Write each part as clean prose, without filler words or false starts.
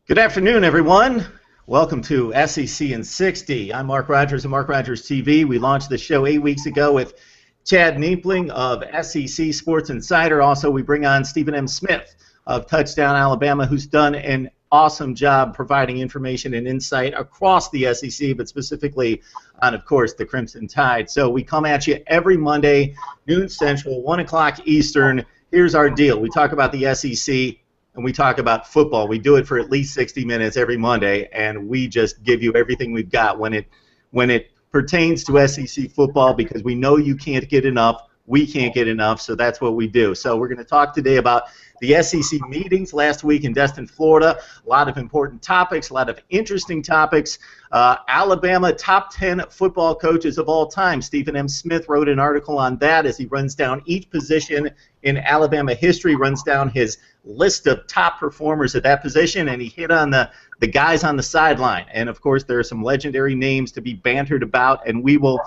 Good afternoon, everyone. Welcome to SEC in 60. I'm Mark Rogers of MarkRogersTV. We launched the show 8 weeks ago with Chad Neipling of SEC Sports Insider. Also, we bring on Stephen M. Smith of Touchdown Alabama, who's done an awesome job providing information and insight across the SEC, but specifically on, of course, the Crimson Tide. So we come at you every Monday, noon Central, 1 o'clock Eastern. Here's our deal. We talk about the SEC, and we talk about football. We do it for at least 60 minutes every Monday, and we just give you everything we've got when it pertains to SEC football, because we know you can't get enough. We can't get enough, so that's what we do. So we're going to talk today about the SEC meetings last week in Destin, Florida. A lot of important topics, a lot of interesting topics. Alabama top 10 football coaches of all time. Stephen M. Smith wrote an article on that as he runs down each position in Alabama history, runs down his list of top performers at that position, and he hit on the guys on the sideline. And of course, there are some legendary names to be bantered about, and we will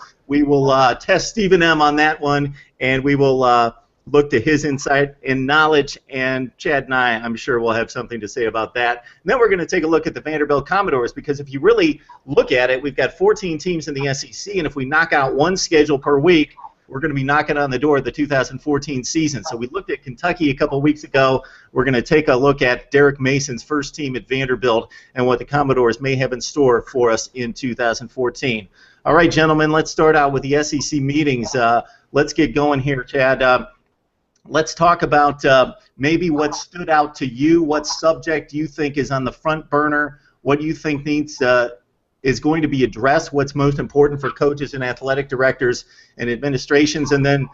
test Stephen M. on that one, and we will look to his insight and knowledge, and Chad and I'm sure we'll have something to say about that. And then we're going to take a look at the Vanderbilt Commodores, because if you really look at it, we've got 14 teams in the SEC, and if we knock out one schedule per week, we're going to be knocking on the door of the 2014 season. So we looked at Kentucky a couple weeks ago. We're going to take a look at Derek Mason's first team at Vanderbilt and what the Commodores may have in store for us in 2014. All right, gentlemen, let's start out with the SEC meetings. Let's get going here, Chad. Let's talk about maybe what stood out to you, what subject you think is on the front burner, what you think is going to be addressed, what's most important for coaches and athletic directors and administrations, and then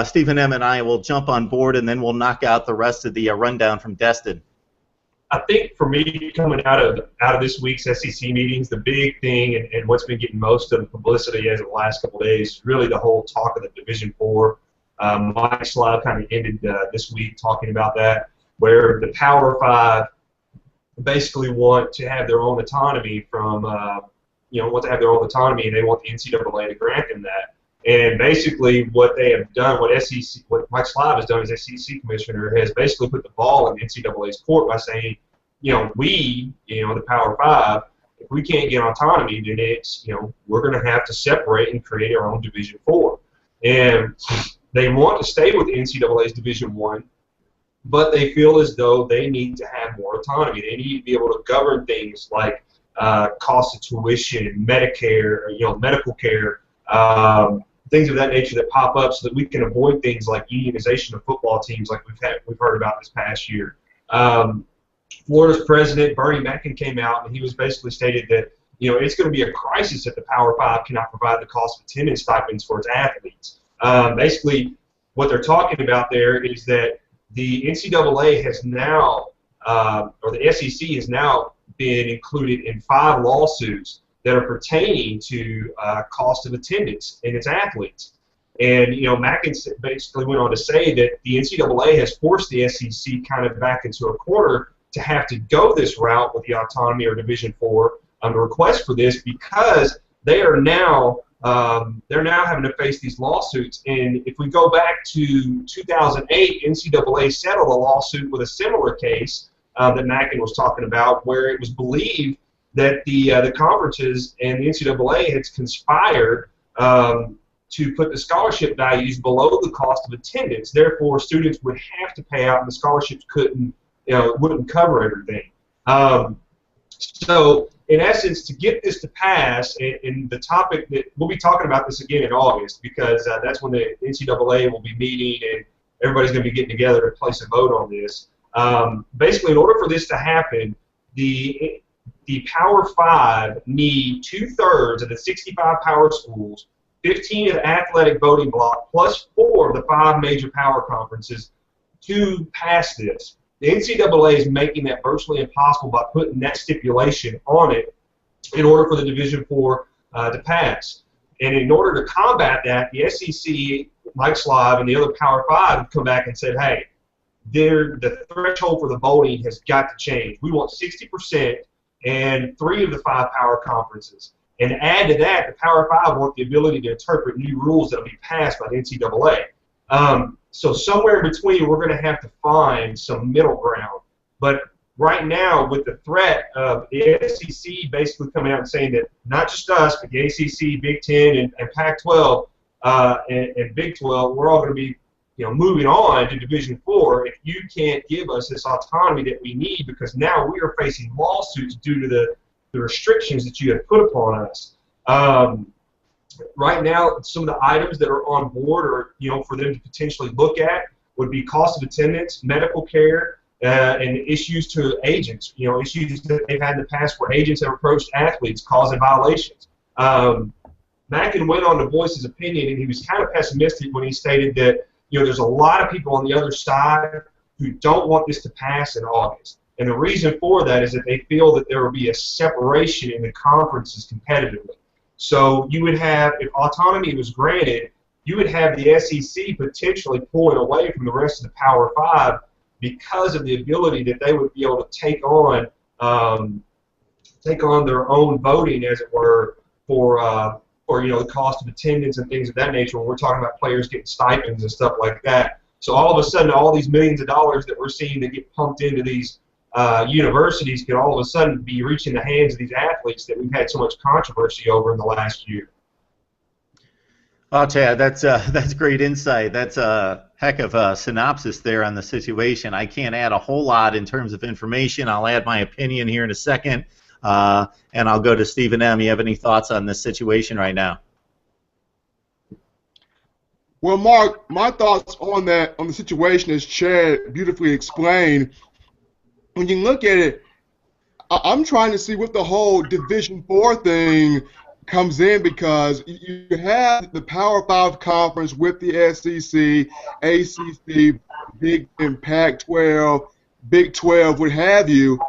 Stephen M. and I will jump on board, and then we'll knock out the rest of the rundown from Destin. I think for me, coming out of this week's SEC meetings, the big thing and what's been getting most of the publicity as of the last couple of days is really the whole talk of the Division IV. Mike Silve kind of ended this week talking about that, where the Power Five basically want to have their own autonomy and they want the NCAA to grant them that. And basically what they have done, what Mike Silve has done as SEC commissioner, has basically put the ball in the NCAA's court by saying, the Power Five, if we can't get autonomy, then it's, we're going to have to separate and create our own Division IV. And they want to stay with the NCAA's Division I, but they feel as though they need to have more autonomy. They need to be able to govern things like cost of tuition, Medicare, medical care, things of that nature that pop up, so that we can avoid things like unionization of football teams, like we've heard about this past year. Florida's president Bernie Mackin came out, and he was basically stated that it's going to be a crisis if the Power Five cannot provide the cost of attendance stipends for its athletes. Basically, what they're talking about there is that the NCAA has now, or the SEC has now been included in 5 lawsuits that are pertaining to cost of attendance and its athletes. And, Mackin basically went on to say that the NCAA has forced the SEC kind of back into a corner to have to go this route with the autonomy or Division IV the request for this, because they are now having to face these lawsuits. And if we go back to 2008, NCAA settled a lawsuit with a similar case that Mackin was talking about, where it was believed that the conferences and the NCAA had conspired to put the scholarship values below the cost of attendance. Therefore, students would have to pay out, and the scholarships wouldn't cover everything. So, in essence, to get this to pass, and the topic that we'll be talking about this again in August, because that's when the NCAA will be meeting and everybody's going to be getting together to place a vote on this. Basically, in order for this to happen, the Power Five need 2/3 of the 65 power schools, 15 of the athletic voting block, plus 4 of the 5 major power conferences to pass this. The NCAA is making that virtually impossible by putting that stipulation on it in order for the Division IV to pass. And in order to combat that, the SEC, Mike Silve, and the other Power Five have come back and said, hey, the threshold for the voting has got to change. We want 60% and 3 of the 5 power conferences. And to add to that, the Power Five want the ability to interpret new rules that will be passed by the NCAA. So somewhere in between, we're going to have to find some middle ground. But right now, with the threat of the SEC basically coming out and saying that not just us, but the ACC, Big Ten, and Pac-12 and Big 12, we're all going to be, moving on to Division IV if you can't give us this autonomy that we need, because now we are facing lawsuits due to the restrictions that you have put upon us. Right now, some of the items that are on board, or for them to potentially look at, would be cost of attendance, medical care, and issues to agents. Issues that they've had in the past where agents have approached athletes causing violations. Mackin went on to voice his opinion, and he was kind of pessimistic when he stated that there's a lot of people on the other side who don't want this to pass in August. And the reason for that is that they feel that there will be a separation in the conferences competitively. So you would have, if autonomy was granted, you would have the SEC potentially pulling away from the rest of the Power Five because of the ability that they would be able to take on their own voting, as it were, for the cost of attendance and things of that nature. When we're talking about players getting stipends and stuff like that, so all of a sudden, all these millions of dollars that we're seeing that get pumped into these universities could all of a sudden be reaching the hands of these athletes that we've had so much controversy over in the last year. Oh, Chad, that's great insight. That's a heck of a synopsis there on the situation. I can't add a whole lot in terms of information. I'll add my opinion here in a second, and I'll go to Stephen M. You have any thoughts on this situation right now? Well, Mark, my thoughts on the situation, as Chad beautifully explained. When you look at it, I'm trying to see what the whole Division IV thing comes in, because you have the Power 5 conference with the SEC, ACC, Big and Pac-12, Big 12, what have you.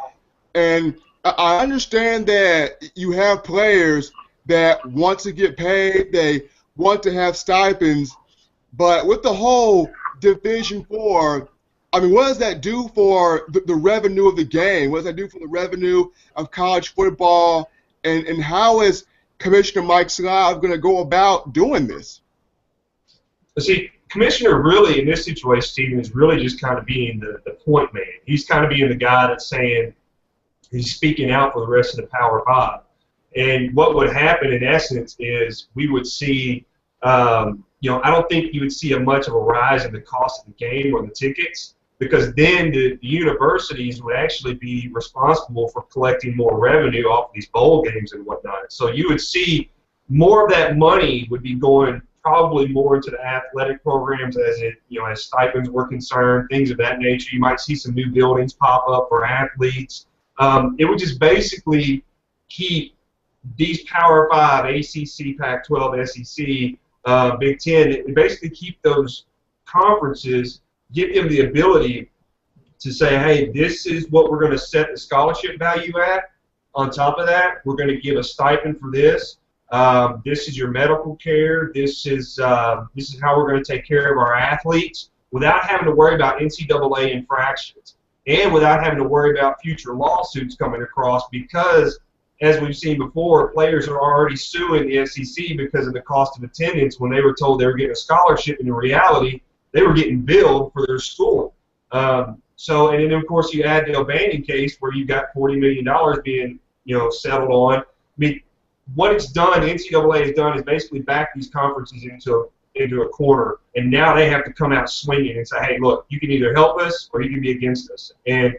And I understand that you have players that want to get paid, they want to have stipends, but with the whole Division IV, I mean, what does that do for the revenue of the game? What does that do for the revenue of college football? And how is Commissioner Mike Silve going to go about doing this? See, Commissioner really, in this situation, Stephen, is really just kind of being the point man. He's kind of being the guy that's saying, he's speaking out for the rest of the Power Five. And what would happen, in essence, is we would see, I don't think you would see much of a rise in the cost of the game or the tickets, because then the universities would actually be responsible for collecting more revenue off of these bowl games and whatnot. So you would see more of that money would be going probably more into the athletic programs as stipends were concerned, things of that nature. You might see some new buildings pop up for athletes. It would just basically keep these Power 5, ACC, Pac-12, SEC, Big Ten, basically keep those conferences, give them the ability to say, hey, this is what we're going to set the scholarship value at. On top of that, we're going to give a stipend for this. This is your medical care. This is how we're going to take care of our athletes, without having to worry about NCAA infractions and without having to worry about future lawsuits coming across, because, as we've seen before, players are already suing the SEC because of the cost of attendance when they were told they were getting a scholarship, and in reality, they were getting billed for their schooling. And then, of course, you add the O'Banion case where you got $40 million being, settled on. I mean, what it's done, NCAA has done, is basically back these conferences into a corner, and now they have to come out swinging and say, hey, look, you can either help us or you can be against us. And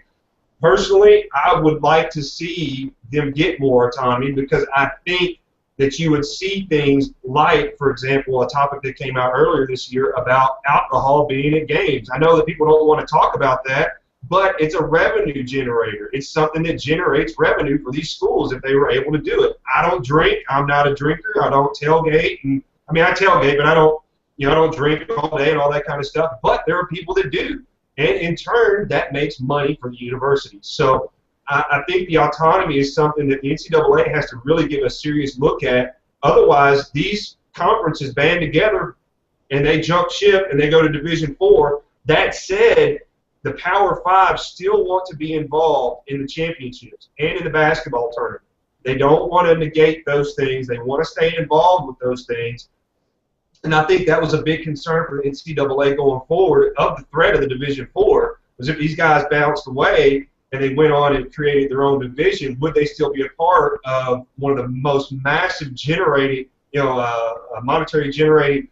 personally, I would like to see them get more autonomy, because I think that you would see things like, for example, a topic that came out earlier this year about alcohol being at games. I know that people don't want to talk about that, but it's a revenue generator. It's something that generates revenue for these schools if they were able to do it. I don't drink. I'm not a drinker. I don't tailgate. And I mean, I tailgate, but I don't drink all day and all that kind of stuff. But there are people that do. And in turn, that makes money for the universities. So I think the autonomy is something that the NCAA has to really give a serious look at. Otherwise, these conferences band together and they jump ship and they go to Division IV. That said, the Power Five still want to be involved in the championships and in the basketball tournament. They don't want to negate those things. They want to stay involved with those things. And I think that was a big concern for the NCAA going forward, of the threat of the Division IV, was if these guys bounced away, and they went on and created their own division, would they still be a part of one of the most massive generating, monetary generating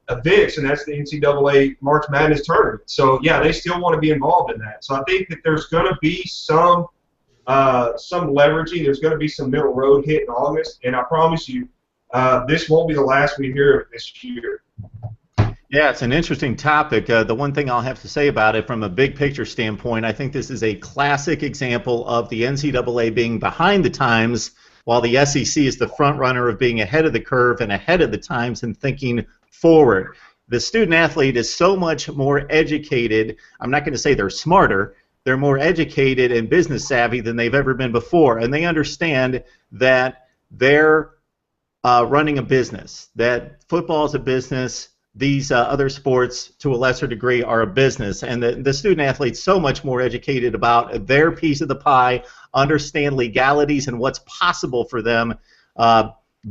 events, and that's the NCAA March Madness tournament. So yeah, they still want to be involved in that. So I think that there's going to be some leveraging. There's going to be some middle road hit in August, and I promise you, this won't be the last we hear of this year. Yeah, it's an interesting topic. The one thing I'll have to say about it from a big picture standpoint, I think this is a classic example of the NCAA being behind the times while the SEC is the front runner of being ahead of the curve and ahead of the times and thinking forward. The student athlete is so much more educated. I'm not going to say they're smarter. They're more educated and business savvy than they've ever been before, and they understand that they're running a business, that football is a business. These other sports, to a lesser degree, are a business, and the student athlete's so much more educated about their piece of the pie, understand legalities and what's possible for them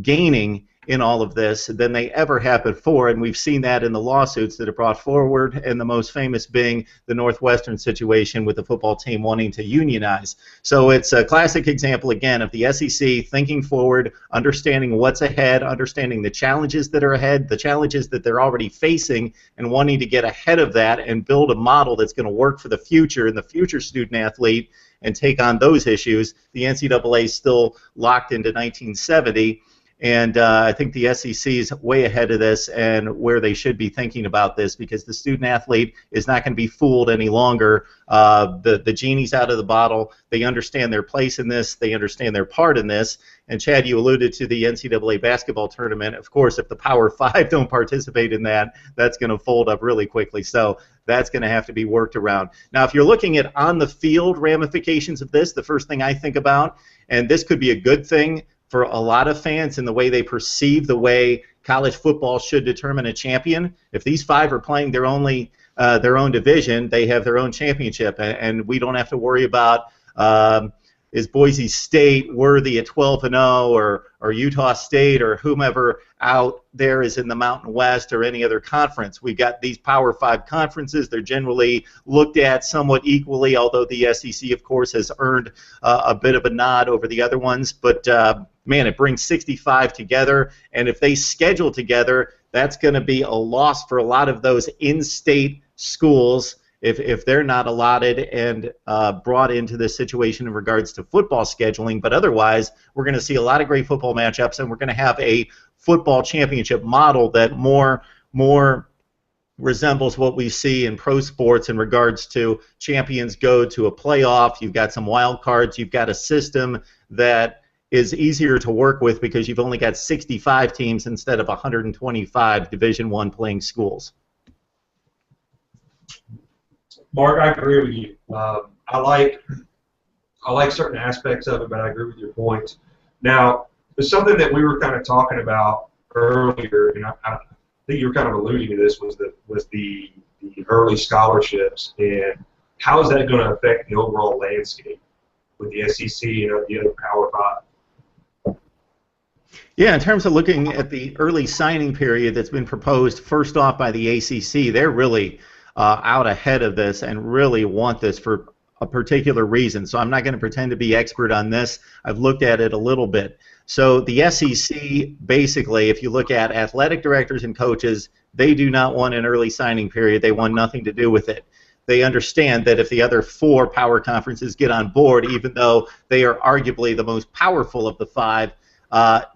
gaining in all of this than they ever have before, and we've seen that in the lawsuits that are brought forward, and the most famous being the Northwestern situation with the football team wanting to unionize. So it's a classic example, again, of the SEC thinking forward, understanding what's ahead, understanding the challenges that are ahead, the challenges that they're already facing, and wanting to get ahead of that and build a model that's going to work for the future and the future student athlete and take on those issues. The NCAA is still locked into 1970, and I think the SEC is way ahead of this and where they should be thinking about this, because the student athlete is not going to be fooled any longer. The genie's out of the bottle. They understand their place in this. They understand their part in this. And Chad, you alluded to the NCAA basketball tournament. Of course, if the Power Five don't participate in that, that's going to fold up really quickly. So that's going to have to be worked around. Now, if you're looking at on-the-field ramifications of this, the first thing I think about, and this could be a good thing for a lot of fans in the way they perceive the way college football should determine a champion. If these five are playing their own division, they have their own championship, and we don't have to worry about is Boise State worthy at 12-0, or Utah State or whomever out there is in the Mountain West or any other conference. We've got these Power 5 conferences. They're generally looked at somewhat equally, although the SEC, of course, has earned a bit of a nod over the other ones. But, man, it brings 65 together, and if they schedule together, that's going to be a loss for a lot of those in-state schools if they're not allotted and brought into this situation in regards to football scheduling. But otherwise, we're going to see a lot of great football matchups, and we're going to have a football championship model that more resembles what we see in pro sports in regards to champions go to a playoff. You've got some wild cards. You've got a system that is easier to work with because you've only got 65 teams instead of 125 Division I playing schools. Mark, I agree with you. I like certain aspects of it, but I agree with your points. Now, there's something that we were kind of talking about earlier, and I think you were kind of alluding to this, was the early scholarships, and how is that going to affect the overall landscape with the SEC and the other Power 5? Yeah, in terms of looking at the early signing period that's been proposed, first off by the ACC, they're really out ahead of this and really want this for a particular reason. So I'm not going to pretend to be expert on this. I've looked at it a little bit. So the SEC, basically, if you look at athletic directors and coaches, they do not want an early signing period. They want nothing to do with it. They understand that if the other 4 power conferences get on board, even though they are arguably the most powerful of the 5,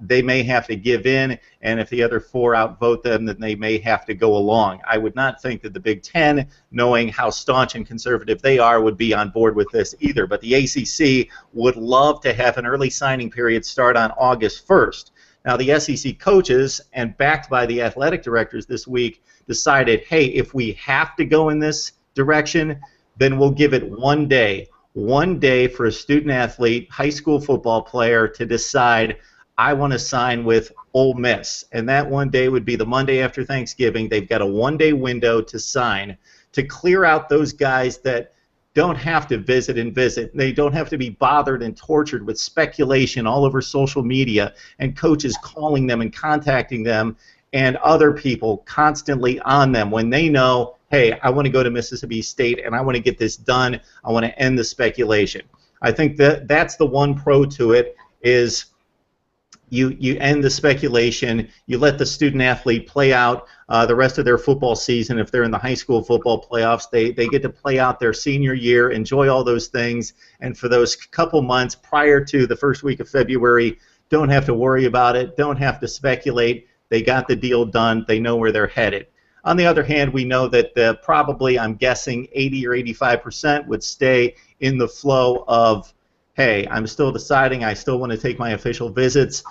they may have to give in, and if the other 4 outvote them, then they may have to go along. I would not think that the Big Ten, knowing how staunch and conservative they are, would be on board with this either. But the ACC would love to have an early signing period start on August 1st. Now, the SEC coaches, and backed by the athletic directors this week, decided, hey, if we have to go in this direction, then we'll give it 1 day. 1 day for a student athlete, high school football player, to decide, I want to sign with Ole Miss, and that 1 day would be the Monday after Thanksgiving. They've got a 1-day window to sign to clear out those guys that don't have to visit and visit. They don't have to be bothered and tortured with speculation all over social media and coaches calling them and contacting them and other people constantly on them when they know, hey, I want to go to Mississippi State and I want to get this done. I want to end the speculation. I think that that's the one pro to it is you end the speculation, you let the student athlete play out the rest of their football season. If they're in the high school football playoffs, they get to play out their senior year, enjoy all those things, and for those couple months prior to the first week of February, don't have to worry about it, don't have to speculate. They got the deal done, they know where they're headed. On the other hand, we know that probably, I'm guessing, 80 or 85% would stay in the flow of, hey, I'm still deciding, I still want to take my official visits.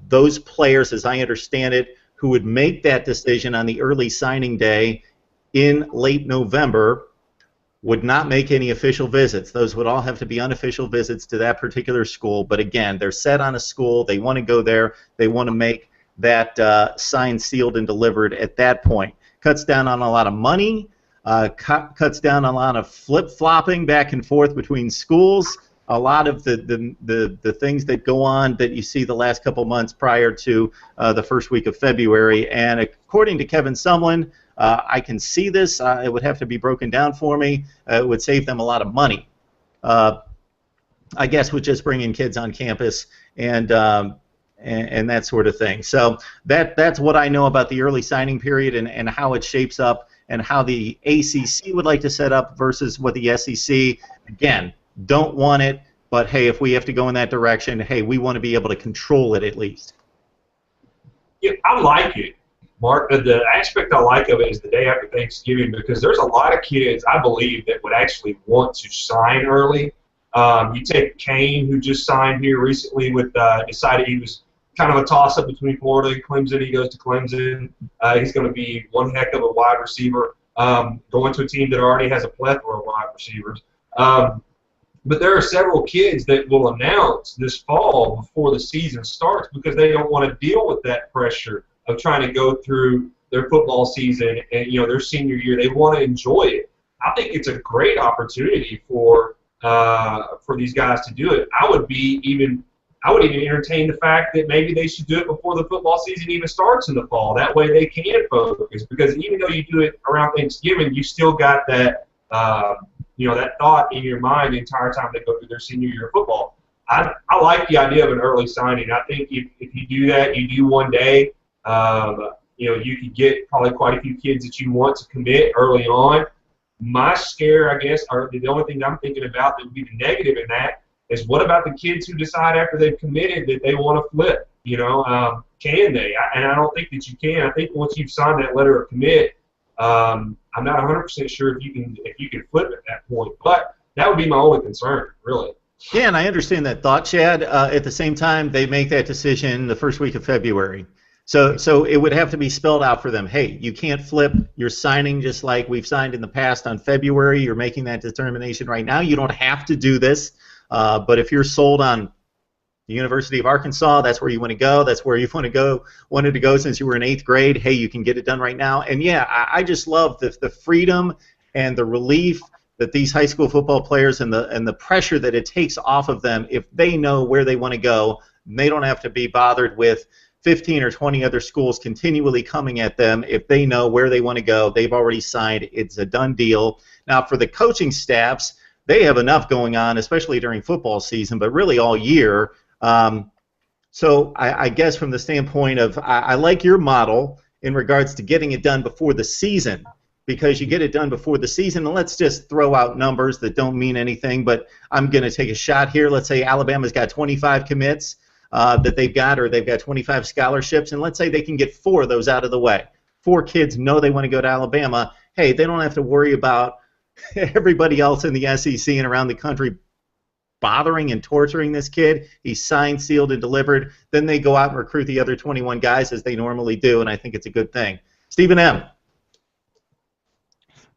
Those players, as I understand it, who would make that decision on the early signing day in late November would not make any official visits. Those would all have to be unofficial visits to that particular school. But again, they're set on a school, they want to go there, they want to make that signed, sealed, and delivered at that point. Cuts down on a lot of money, cuts down on a lot of flip-flopping back and forth between schools. A lot of the things that go on that you see the last couple months prior to the first week of February. And according to Kevin Sumlin, I can see this. It would have to be broken down for me. It would save them a lot of money, I guess, with just bringing kids on campus and that sort of thing. So that's what I know about the early signing period and how it shapes up and how the ACC would like to set up versus what the SEC, again, don't want it, but hey, if we have to go in that direction, hey, we want to be able to control it at least. Yeah, I like it, Mark. The aspect I like of it is the day after Thanksgiving, because there's a lot of kids, I believe, that would actually want to sign early. You take Kane, who just signed here recently with decided he was kind of a toss-up between Florida and Clemson. He goes to Clemson. He's going to be one heck of a wide receiver, going to a team that already has a plethora of wide receivers. But there are several kids that will announce this fall before the season starts because they don't want to deal with that pressure of trying to go through their football season and their senior year. They want to enjoy it. I think it's a great opportunity for these guys to do it. I would even entertain the fact that maybe they should do it before the football season even starts in the fall. That way they can focus, because even though you do it around Thanksgiving, you still got that that thought in your mind the entire time they go through their senior year of football. I like the idea of an early signing. I think if you do that, you do one day, you could get probably quite a few kids that you want to commit early on. My scare, I guess, or the only thing I'm thinking about that would be the negative in that is what about the kids who decide after they've committed that they want to flip? Can they? And I don't think that you can. I think once you've signed that letter of commit, I'm not 100% sure if you can flip at that point, but that would be my only concern, really. Yeah, and I understand that thought, Chad. At the same time, they make that decision the first week of February. So it would have to be spelled out for them. Hey, you can't flip. You're signing just like we've signed in the past on February. You're making that determination right now. You don't have to do this, but if you're sold on the University of Arkansas, that's where you want to go. That's where you wanted to go since you were in 8th grade. Hey, you can get it done right now. And yeah, I just love the freedom and the relief that these high school football players and the pressure that it takes off of them if they know where they want to go. They don't have to be bothered with 15 or 20 other schools continually coming at them. If they know where they want to go, they've already signed. It's a done deal. Now, for the coaching staffs, they have enough going on, especially during football season, but really all year. So I guess from the standpoint of I like your model in regards to getting it done before the season, because you get it done before the season, and let's just throw out numbers that don't mean anything, but I'm going to take a shot here. Let's say Alabama's got 25 commits that they've got, or they've got 25 scholarships, and let's say they can get 4 of those out of the way. 4 kids know they want to go to Alabama. Hey, they don't have to worry about everybody else in the SEC and around the country bothering and torturing this kid. He's signed, sealed, and delivered. Then they go out and recruit the other 21 guys as they normally do, and I think it's a good thing. Stephen M.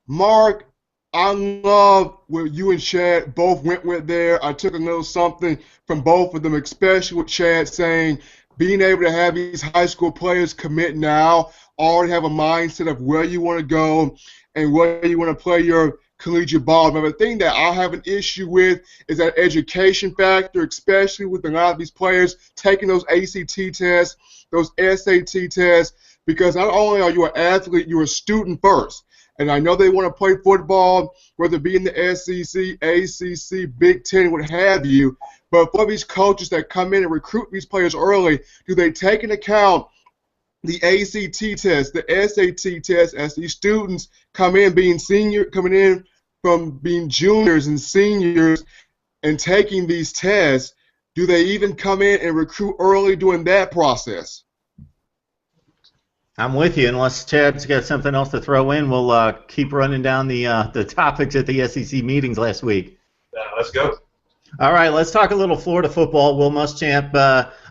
Mark, I love what you and Chad both went with there. I took a little something from both of them, especially with Chad saying being able to have these high school players commit now, already have a mindset of where you want to go and where you want to play your collegiate ball. But the thing that I have an issue with is that education factor, especially with a lot of these players taking those ACT tests, those SAT tests, because not only are you an athlete, you're a student first. And I know they want to play football, whether it be in the SEC, ACC, Big Ten, what have you. But for these coaches that come in and recruit these players early, do they take into account the ACT test, the SAT test, as these students coming in from being juniors and seniors and taking these tests? Do they even come in and recruit early during that process? I'm with you. Unless Chad's got something else to throw in, we'll keep running down the topics at the SEC meetings last week. Let's go. All right, let's talk a little Florida football. Will Muschamp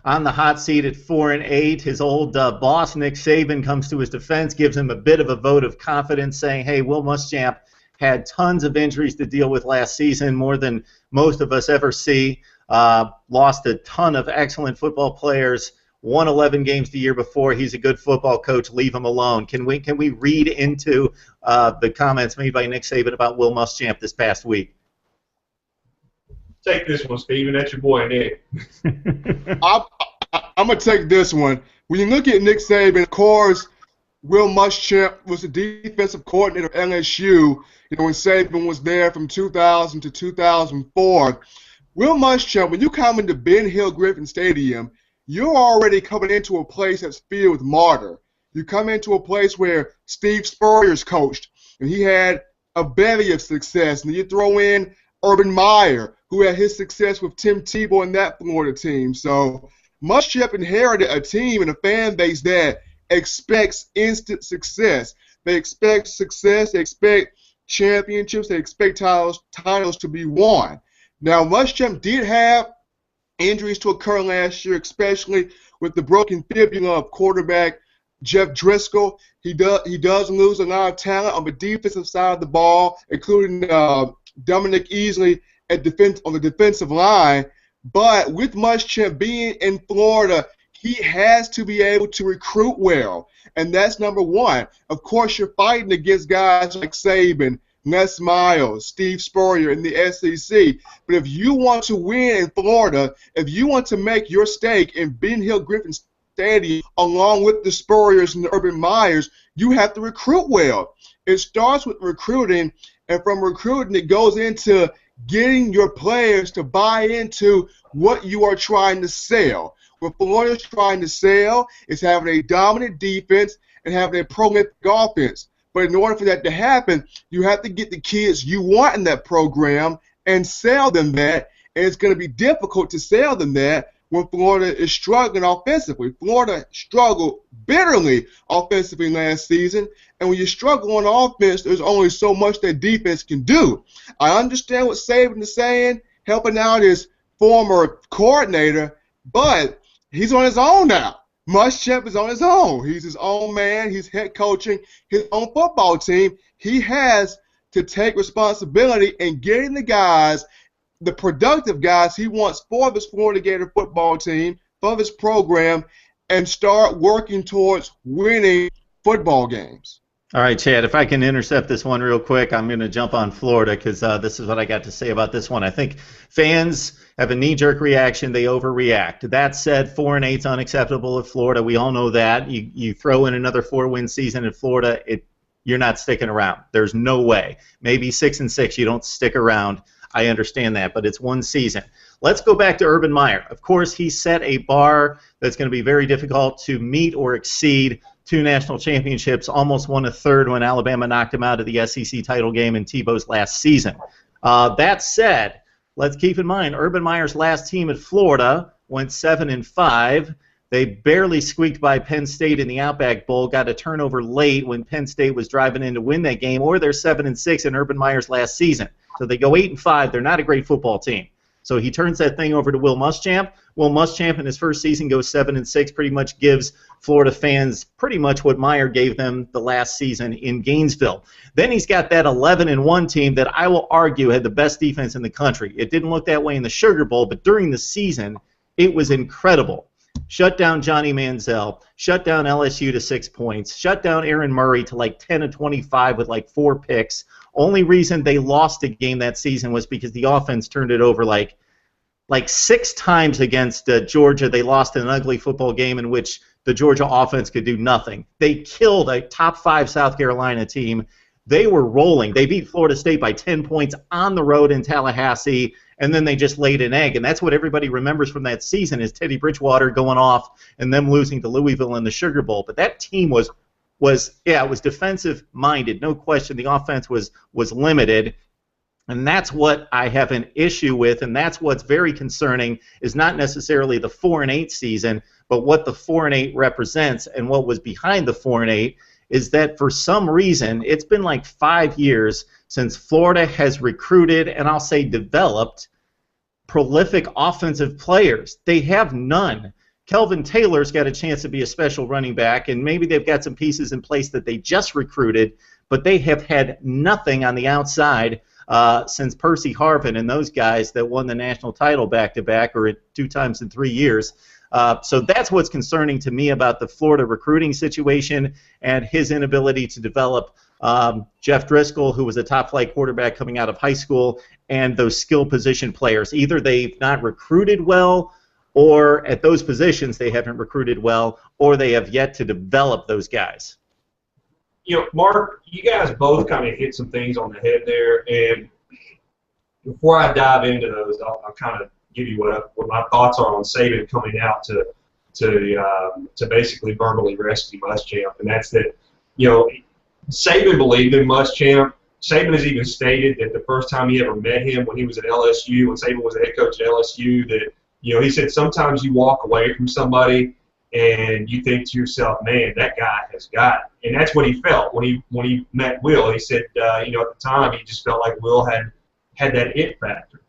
on the hot seat at 4-8. His old boss, Nick Saban, comes to his defense, gives him a bit of a vote of confidence, saying, hey, Will Muschamp had tons of injuries to deal with last season, more than most of us ever see. Lost a ton of excellent football players. Won 11 games the year before. He's a good football coach. Leave him alone. Can we read into the comments made by Nick Saban about Will Muschamp this past week? Take this one, Steven. That's your boy, Nick. I'm going to take this one. When you look at Nick Saban, of course, Will Muschamp was the defensive coordinator of LSU, when Saban was there from 2000 to 2004. Will Muschamp, when you come into Ben Hill Griffin Stadium, you're already coming into a place that's filled with martyr. You come into a place where Steve Spurrier's coached, and he had a bevy of success. And you throw in Urban Meyer, who had his success with Tim Tebow and that Florida team. So Muschamp inherited a team and a fan base that expects instant success. They expect success. They expect championships. They expect titles to be won. Now, Muschamp did have injuries to occur last year, especially with the broken fibula of quarterback Jeff Driscoll. He does lose a lot of talent on the defensive side of the ball, including Dominic Easley on the defensive line. But with Muschamp being in Florida, he has to be able to recruit well, and that's number one. Of course, you're fighting against guys like Saban, Les Miles, Steve Spurrier in the SEC. But if you want to win in Florida, if you want to make your stake in Ben Hill Griffin Stadium along with the Spurriers and the Urban Meyers, you have to recruit well. It starts with recruiting, and from recruiting it goes into getting your players to buy into what you are trying to sell. What Florida is trying to sell is having a dominant defense and having a prolific offense. But in order for that to happen, you have to get the kids you want in that program and sell them that. And it's going to be difficult to sell them that when Florida is struggling offensively. Florida struggled bitterly offensively last season. And when you struggle on offense, there's only so much that defense can do. I understand what Saban is saying, helping out his former coordinator, but he's on his own now. Muschamp is on his own. He's his own man. He's head coaching his own football team. He has to take responsibility in getting the guys, the productive guys he wants for this Florida Gator football team, for this program, and start working towards winning football games. All right, Chad, if I can intercept this one real quick, I'm going to jump on Florida because this is what I got to say about this one. I think fans have a knee-jerk reaction. They overreact. That said, 4-8 is unacceptable at Florida. We all know that. You throw in another 4-win season at Florida, you're not sticking around. There's no way. Maybe 6-6, you don't stick around. I understand that, but it's one season. Let's go back to Urban Meyer. Of course, he set a bar that's going to be very difficult to meet or exceed. 2 national championships, almost won a third when Alabama knocked him out of the SEC title game in Tebow's last season. That said, let's keep in mind, Urban Meyer's last team at Florida went 7-5. They barely squeaked by Penn State in the Outback Bowl, got a turnover late when Penn State was driving in to win that game, or they're 7-6 in Urban Meyer's last season. So they go 8-5. They're not a great football team. So he turns that thing over to Will Muschamp. Will Muschamp in his first season goes 7-6, pretty much gives Florida fans pretty much what Meyer gave them the last season in Gainesville. Then he's got that 11-1 team that I will argue had the best defense in the country. It didn't look that way in the Sugar Bowl, but during the season, it was incredible. Shut down Johnny Manziel, shut down LSU to 6 points, shut down Aaron Murray to like 10-25 with like 4 picks. Only reason they lost a game that season was because the offense turned it over like 6 times against Georgia. They lost an ugly football game in which the Georgia offense could do nothing. They killed a top 5 South Carolina team they were rolling. They beat Florida State by 10 points on the road in Tallahassee, and then they just laid an egg. And that's what everybody remembers from that season is Teddy Bridgewater going off and them losing to Louisville in the Sugar Bowl. But that team was defensive-minded, no question. The offense was limited. And that's what I have an issue with, and that's what's very concerning is not necessarily the 4-8 season, but what the 4-8 represents. And what was behind the 4-8 is that for some reason, it's been like 5 years since Florida has recruited, and I'll say developed, prolific offensive players. They have none. Kelvin Taylor's got a chance to be a special running back, and maybe they've got some pieces in place that they just recruited, but they have had nothing on the outside since Percy Harvin and those guys that won the national title back-to-back or 2 times in 3 years. So that's what's concerning to me about the Florida recruiting situation and his inability to develop Jeff Driscoll, who was a top-flight quarterback coming out of high school, and those skill position players. Either they've not recruited well, or at those positions they haven't recruited well, or they have yet to develop those guys. You know, Mark, you guys both kind of hit some things on the head there, and before I dive into those, I'll kind of give you what my thoughts are on Saban coming out to basically verbally rescue Muschamp, and that's that, you know, Saban believed in Muschamp. Saban has even stated that the first time he ever met him when he was at LSU, when Saban was the head coach at LSU, that, you know, he said sometimes you walk away from somebody and you think to yourself, man, that guy has got it. And that's what he felt when he met Will. He said, you know, at the time he just felt like Will had that it factor.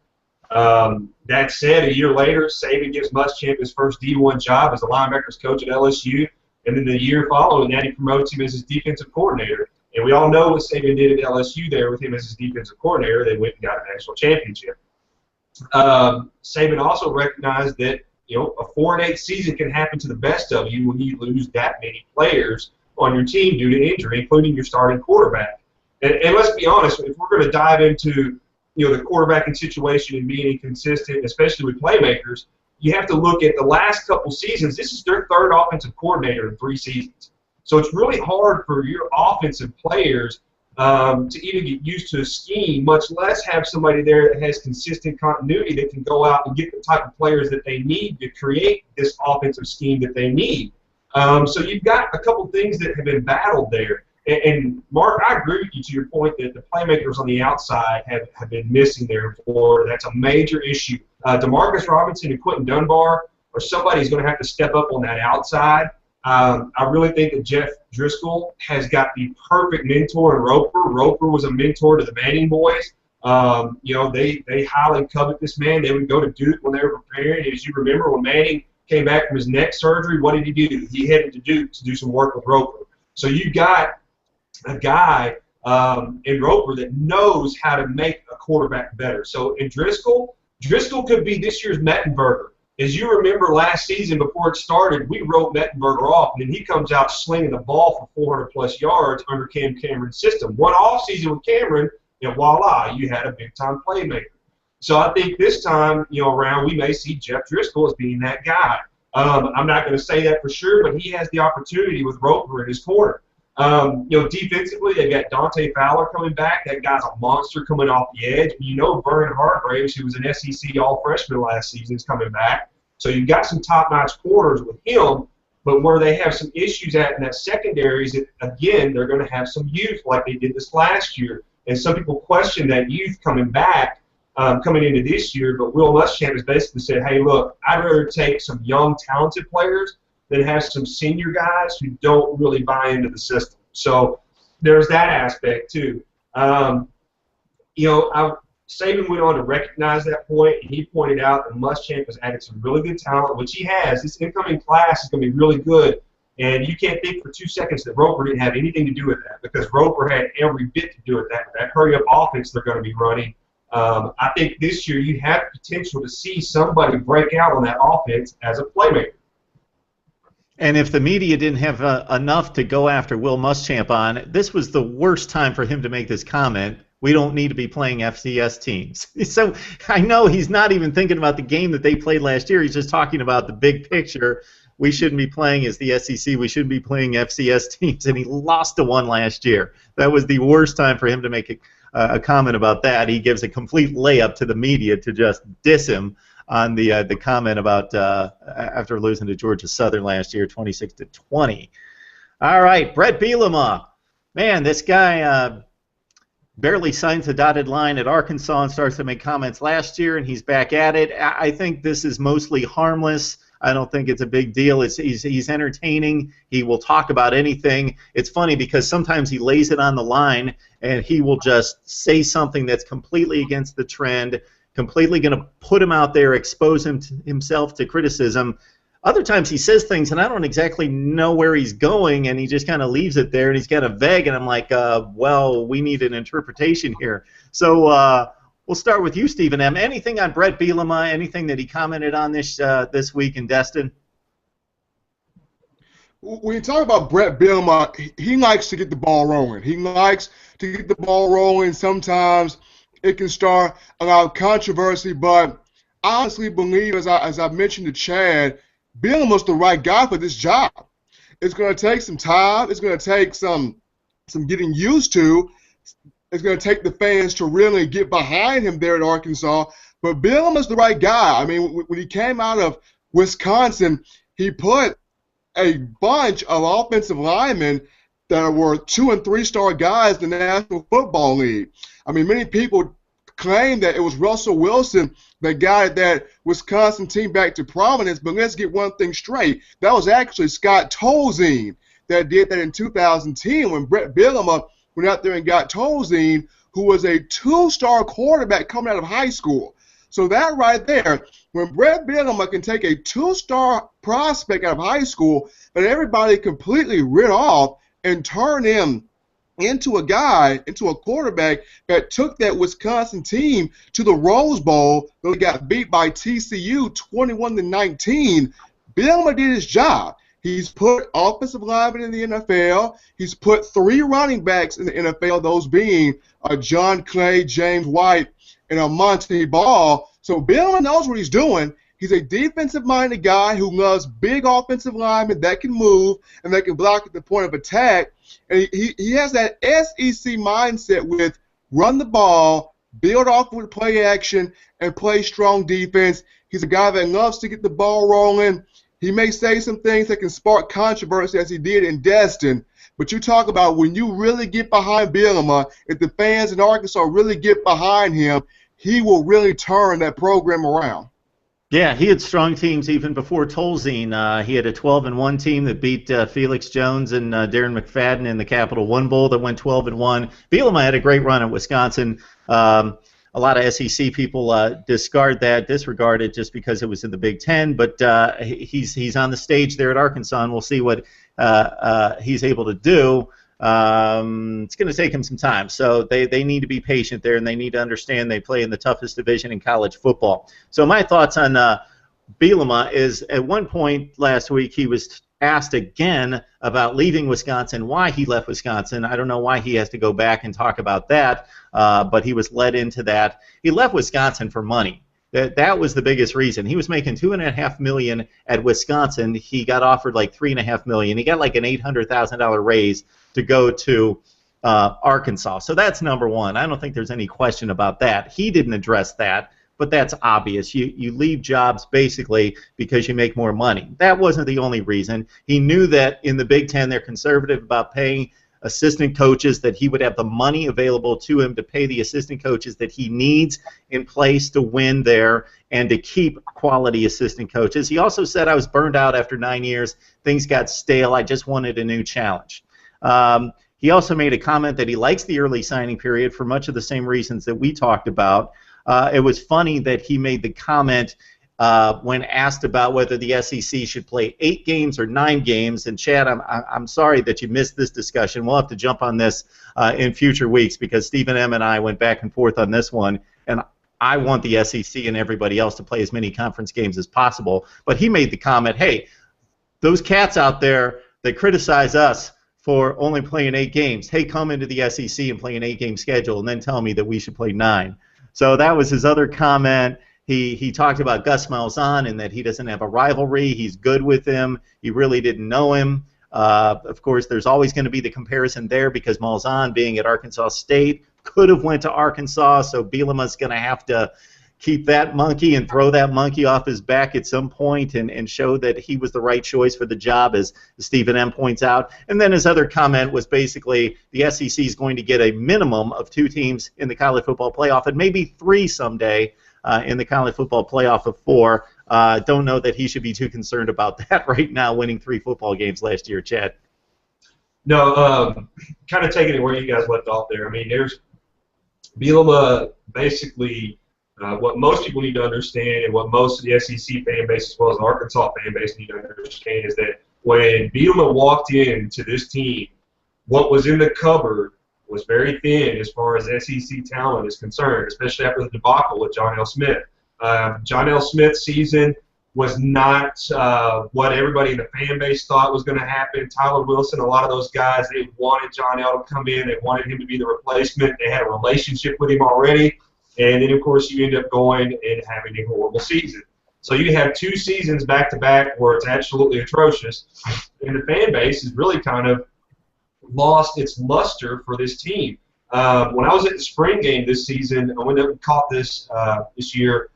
That said, a year later, Saban gives Muschamp his first D1 job as the linebackers coach at LSU, and then the year following that he promotes him as his defensive coordinator. And we all know what Saban did at LSU there with him as his defensive coordinator. They went and got a national championship. Saban also recognized that, you know, a 4-8 season can happen to the best of you when you lose that many players on your team due to injury, including your starting quarterback. And let's be honest, if we're going to dive into, you know, the quarterbacking situation and being inconsistent, especially with playmakers, you have to look at the last couple seasons. This is their third offensive coordinator in 3 seasons. So it's really hard for your offensive players to even get used to a scheme, much less have somebody there that has consistent continuity that can go out and get the type of players that they need to create this offensive scheme that they need. So you've got a couple things that have been battled there. And Mark, I agree with you to your point that the playmakers on the outside have been missing there before. That's a major issue. DeMarcus Robinson and Quentin Dunbar or somebody who's going to have to step up on that outside. I really think that Jeff Driscoll has got the perfect mentor in Roper. Roper was a mentor to the Manning boys. You know, they highly covet this man. They would go to Duke when they were preparing. As you remember, when Manning came back from his neck surgery, what did he do? He headed to Duke to do some work with Roper. So you got a guy in Roper that knows how to make a quarterback better. So in Driscoll could be this year's Mettenberger. As you remember last season before it started, we wrote Mettenberger off, and then he comes out slinging the ball for 400-plus yards under Cam Cameron's system. One offseason with Cameron, and voila, you had a big-time playmaker. So I think this time, you know, around, we may see Jeff Driscoll as being that guy. I'm not going to say that for sure, but he has the opportunity with Roper in his corner. You know, defensively, they've got Dante Fowler coming back. That guy's a monster coming off the edge. You know, Vernon Hargraves, who was an SEC All-Freshman last season, is coming back. So you've got some top-notch corners with him, but where they have some issues at in that secondary is that, again, they're going to have some youth like they did this last year. And some people question that youth coming back, coming into this year, but Will Muschamp has basically said, hey, look, I'd rather take some young, talented players than have some senior guys who don't really buy into the system. So there's that aspect too. You know, Saban went on to recognize that point, and he pointed out that Muschamp has added some really good talent, which he has. This incoming class is going to be really good, and you can't think for 2 seconds that Roper didn't have anything to do with that, because Roper had every bit to do with that hurry-up offense they're going to be running. I think this year you have potential to see somebody break out on that offense as a playmaker. And if the media didn't have enough to go after Will Muschamp on, this was the worst time for him to make this comment. We don't need to be playing FCS teams. So I know he's not even thinking about the game that they played last year. He's just talking about the big picture. we shouldn't be playing as the SEC. We shouldn't be playing FCS teams, and he lost to one last year. That was the worst time for him to make a comment about that. He gives a complete layup to the media to just diss him on the comment about after losing to Georgia Southern last year, 26-20. All right, Bret Bielema. Man, this guy barely signs the dotted line at Arkansas and starts to make comments last year, and he's back at it. I think this is mostly harmless. I don't think it's a big deal. He's entertaining. He will talk about anything. It's funny because sometimes he lays it on the line, and he will just say something that's completely against the trend, completely going to put him out there, expose himself to criticism. Other times he says things, and I don't exactly know where he's going, and he just kind of leaves it there, and he's kind of vague, and I'm like, well, we need an interpretation here. So we'll start with you, Stephen M. Anything on Bret Bielema, anything that he commented on this week in Destin? When you talk about Bret Bielema, he likes to get the ball rolling. He likes to get the ball rolling. Sometimes it can start a lot of controversy, but I honestly believe, as I mentioned to Chad, Bielema's the right guy for this job. It's going to take some time. It's going to take some getting used to. It's going to take the fans to really get behind him there at Arkansas. But Bielema's the right guy. I mean, when he came out of Wisconsin, he put a bunch of offensive linemen that were 2- and 3-star guys in the National Football League. I mean, many people claim that it was Russell Wilson that got that Wisconsin team back to prominence, but let's get one thing straight. That was actually Scott Tolzien that did that in 2010 when Bret Bielema went out there and got Tolzien, who was a 2-star quarterback coming out of high school. So that right there, when Bret Bielema can take a 2-star prospect out of high school that everybody completely writ off and turn him into a quarterback that took that Wisconsin team to the Rose Bowl, they got beat by TCU 21-19. Bielema did his job. He's put offensive linemen in the NFL. He's put 3 running backs in the NFL, those being John Clay, James White, and Monty Ball. So Bielema knows what he's doing. He's a defensive-minded guy who loves big offensive linemen that can move and that can block at the point of attack. And he has that SEC mindset with run the ball, build off with play action, and play strong defense. He's a guy that loves to get the ball rolling. He may say some things that can spark controversy as he did in Destin. But you talk about when you really get behind Bielema, if the fans in Arkansas really get behind him, he will really turn that program around. Yeah, he had strong teams even before Tolzien. He had a 12-1 team that beat Felix Jones and Darren McFadden in the Capital One Bowl that went 12-1. Bielema had a great run at Wisconsin. A lot of SEC people disregard it just because it was in the Big Ten. But he's on the stage there at Arkansas, and we'll see what he's able to do. It's going to take him some time, so they need to be patient there, and they need to understand they play in the toughest division in college football. So my thoughts on Bielema is at one point last week he was asked again about leaving Wisconsin, why he left Wisconsin. I don't know why he has to go back and talk about that, but he was led into that. He left Wisconsin for money. That was the biggest reason. He was making $2.5 million at Wisconsin. He got offered like $3.5 million. He got like an $800,000 raise to go to Arkansas. So that's number one. I don't think there's any question about that. He didn't address that, but that's obvious. You leave jobs basically because you make more money. That wasn't the only reason. He knew that in the Big Ten they're conservative about paying assistant coaches, that he would have the money available to him to pay the assistant coaches that he needs in place to win there and to keep quality assistant coaches. He also said, I was burned out after 9 years. Things got stale. I just wanted a new challenge. He also made a comment that he likes the early signing period for much of the same reasons that we talked about. It was funny that he made the comment when asked about whether the SEC should play 8 games or 9 games. And Chad, I'm sorry that you missed this discussion. We'll have to jump on this in future weeks because Stephen M. and I went back and forth on this one. And I want the SEC and everybody else to play as many conference games as possible. But he made the comment, hey, those cats out there that criticize us for only playing 8 games, hey, come into the SEC and play an 8-game schedule and then tell me that we should play 9. So that was his other comment. He talked about Gus Malzahn and that he doesn't have a rivalry. He's good with him. He really didn't know him. Of course, there's always going to be the comparison there because Malzahn, being at Arkansas State, could have went to Arkansas, so Bielema's going to have to keep that monkey and throw that monkey off his back at some point and show that he was the right choice for the job, as Stephen M. points out. And then his other comment was basically the SEC is going to get a minimum of 2 teams in the college football playoff and maybe 3 someday in the college football playoff of 4. Don't know that he should be too concerned about that right now, winning 3 football games last year, Chad. No, kind of taking it where you guys left off there. I mean, there's Bielema basically. What most people need to understand, and what most of the SEC fan base as well as the Arkansas fan base need to understand, is that when Bielema walked into this team, what was in the cupboard was very thin as far as SEC talent is concerned, especially after the debacle with John L. Smith. John L. Smith's season was not what everybody in the fan base thought was going to happen. Tyler Wilson, a lot of those guys, they wanted John L. to come in. They wanted him to be the replacement. They had a relationship with him already. And then, of course, you end up going and having a horrible season. So you have 2 seasons back-to-back where it's absolutely atrocious, and the fan base has really kind of lost its luster for this team. When I was at the spring game this season, I went up and caught this this year.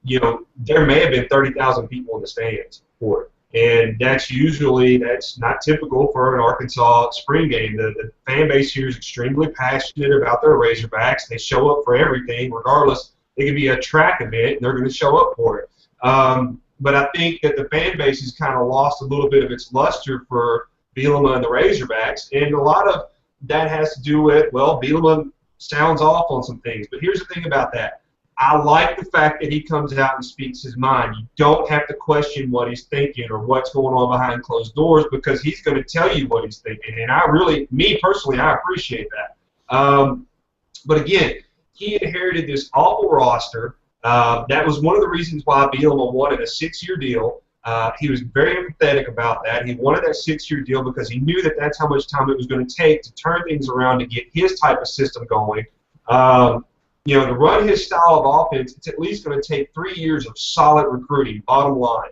You know, there may have been 30,000 people in the stands for it. And that's not typical for an Arkansas spring game. The fan base here is extremely passionate about their Razorbacks. They show up for everything, regardless. It could be a track event, and they're going to show up for it. But I think that the fan base has kind of lost a little bit of its luster for Bielema and the Razorbacks, and a lot of that has to do with, well, Bielema sounds off on some things. But here's the thing about that. I like the fact that he comes out and speaks his mind. You don't have to question what he's thinking or what's going on behind closed doors because he's going to tell you what he's thinking. And me personally, I appreciate that. But again, he inherited this awful roster. That was one of the reasons why Bielema wanted a 6-year deal. He was very empathetic about that. He wanted that 6-year deal because he knew that that's how much time it was going to take to turn things around to get his type of system going. You know, to run his style of offense, it's at least going to take 3 years of solid recruiting, bottom line.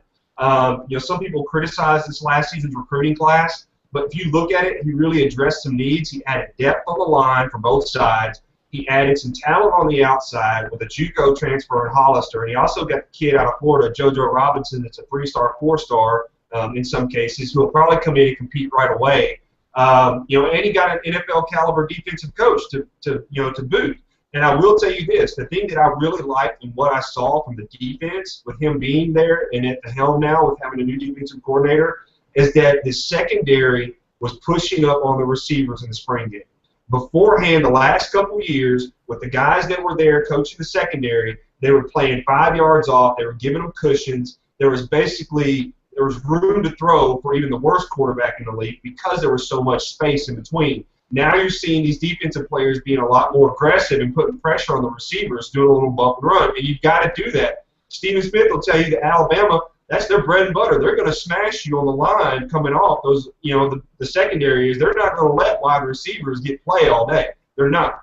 You know, some people criticize this last season's recruiting class, but if you look at it, he really addressed some needs. He added depth on the line for both sides. He added some talent on the outside with a JUCO transfer in Hollister, and he also got the kid out of Florida, JoJo Robinson, that's a 3-star, 4-star in some cases, who will probably come in and compete right away. You know, and he got an NFL caliber defensive coach to boot. And I will tell you this, the thing that I really liked in what I saw from the defense, with him being there and at the helm now with having a new defensive coordinator, is that the secondary was pushing up on the receivers in the spring game. Beforehand, the last couple of years, with the guys that were there coaching the secondary, they were playing 5 yards off. They were giving them cushions. There was room to throw for even the worst quarterback in the league because there was so much space in between. Now you're seeing these defensive players being a lot more aggressive and putting pressure on the receivers, doing a little bump and run, and you've got to do that. Stephen Smith will tell you that Alabama, that's their bread and butter. They're going to smash you on the line coming off those, you know, the secondary is they're not going to let wide receivers get play all day. They're not.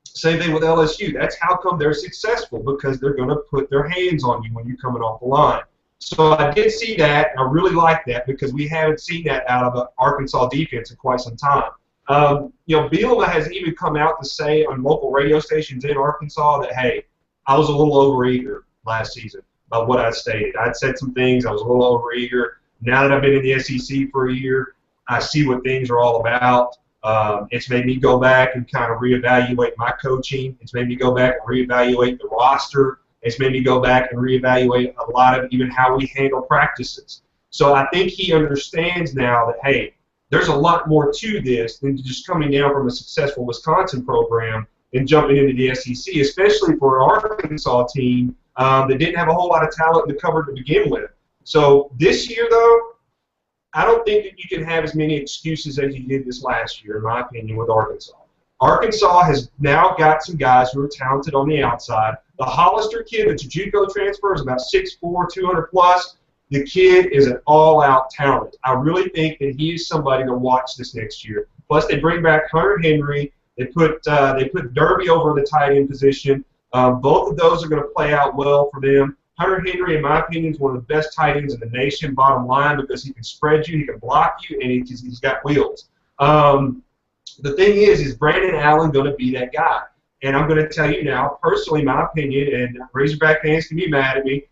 Same thing with LSU. That's how come they're successful, because they're going to put their hands on you when you're coming off the line. So I did see that, and I really like that because we haven't seen that out of the Arkansas defense in quite some time. You know, Bielema has even come out to say on local radio stations in Arkansas that, hey, I was a little overeager last season about what I stated. I'd said some things. I was a little overeager. Now that I've been in the SEC for a year, I see what things are all about. It's made me go back and kind of reevaluate my coaching. It's made me go back and reevaluate the roster. It's made me go back and reevaluate a lot of even how we handle practices. So I think he understands now that, hey, there's a lot more to this than just coming down from a successful Wisconsin program and jumping into the SEC, especially for an Arkansas team that didn't have a whole lot of talent in the cupboard to begin with. So this year, though, I don't think that you can have as many excuses as you did this last year, in my opinion, with Arkansas. Arkansas has now got some guys who are talented on the outside. The Hollister kid, the JUCO transfer, is about 6'4", 200 plus. The kid is an all-out talent. I really think that he is somebody to watch this next year. Plus, they bring back Hunter Henry. They put Derby over the tight end position. Both of those are going to play out well for them. Hunter Henry, in my opinion, is one of the best tight ends in the nation, bottom line, because he can spread you, he can block you, and he's got wheels. The thing is Brandon Allen going to be that guy? And I'm going to tell you now, personally, my opinion, and Razorback fans can be mad at me,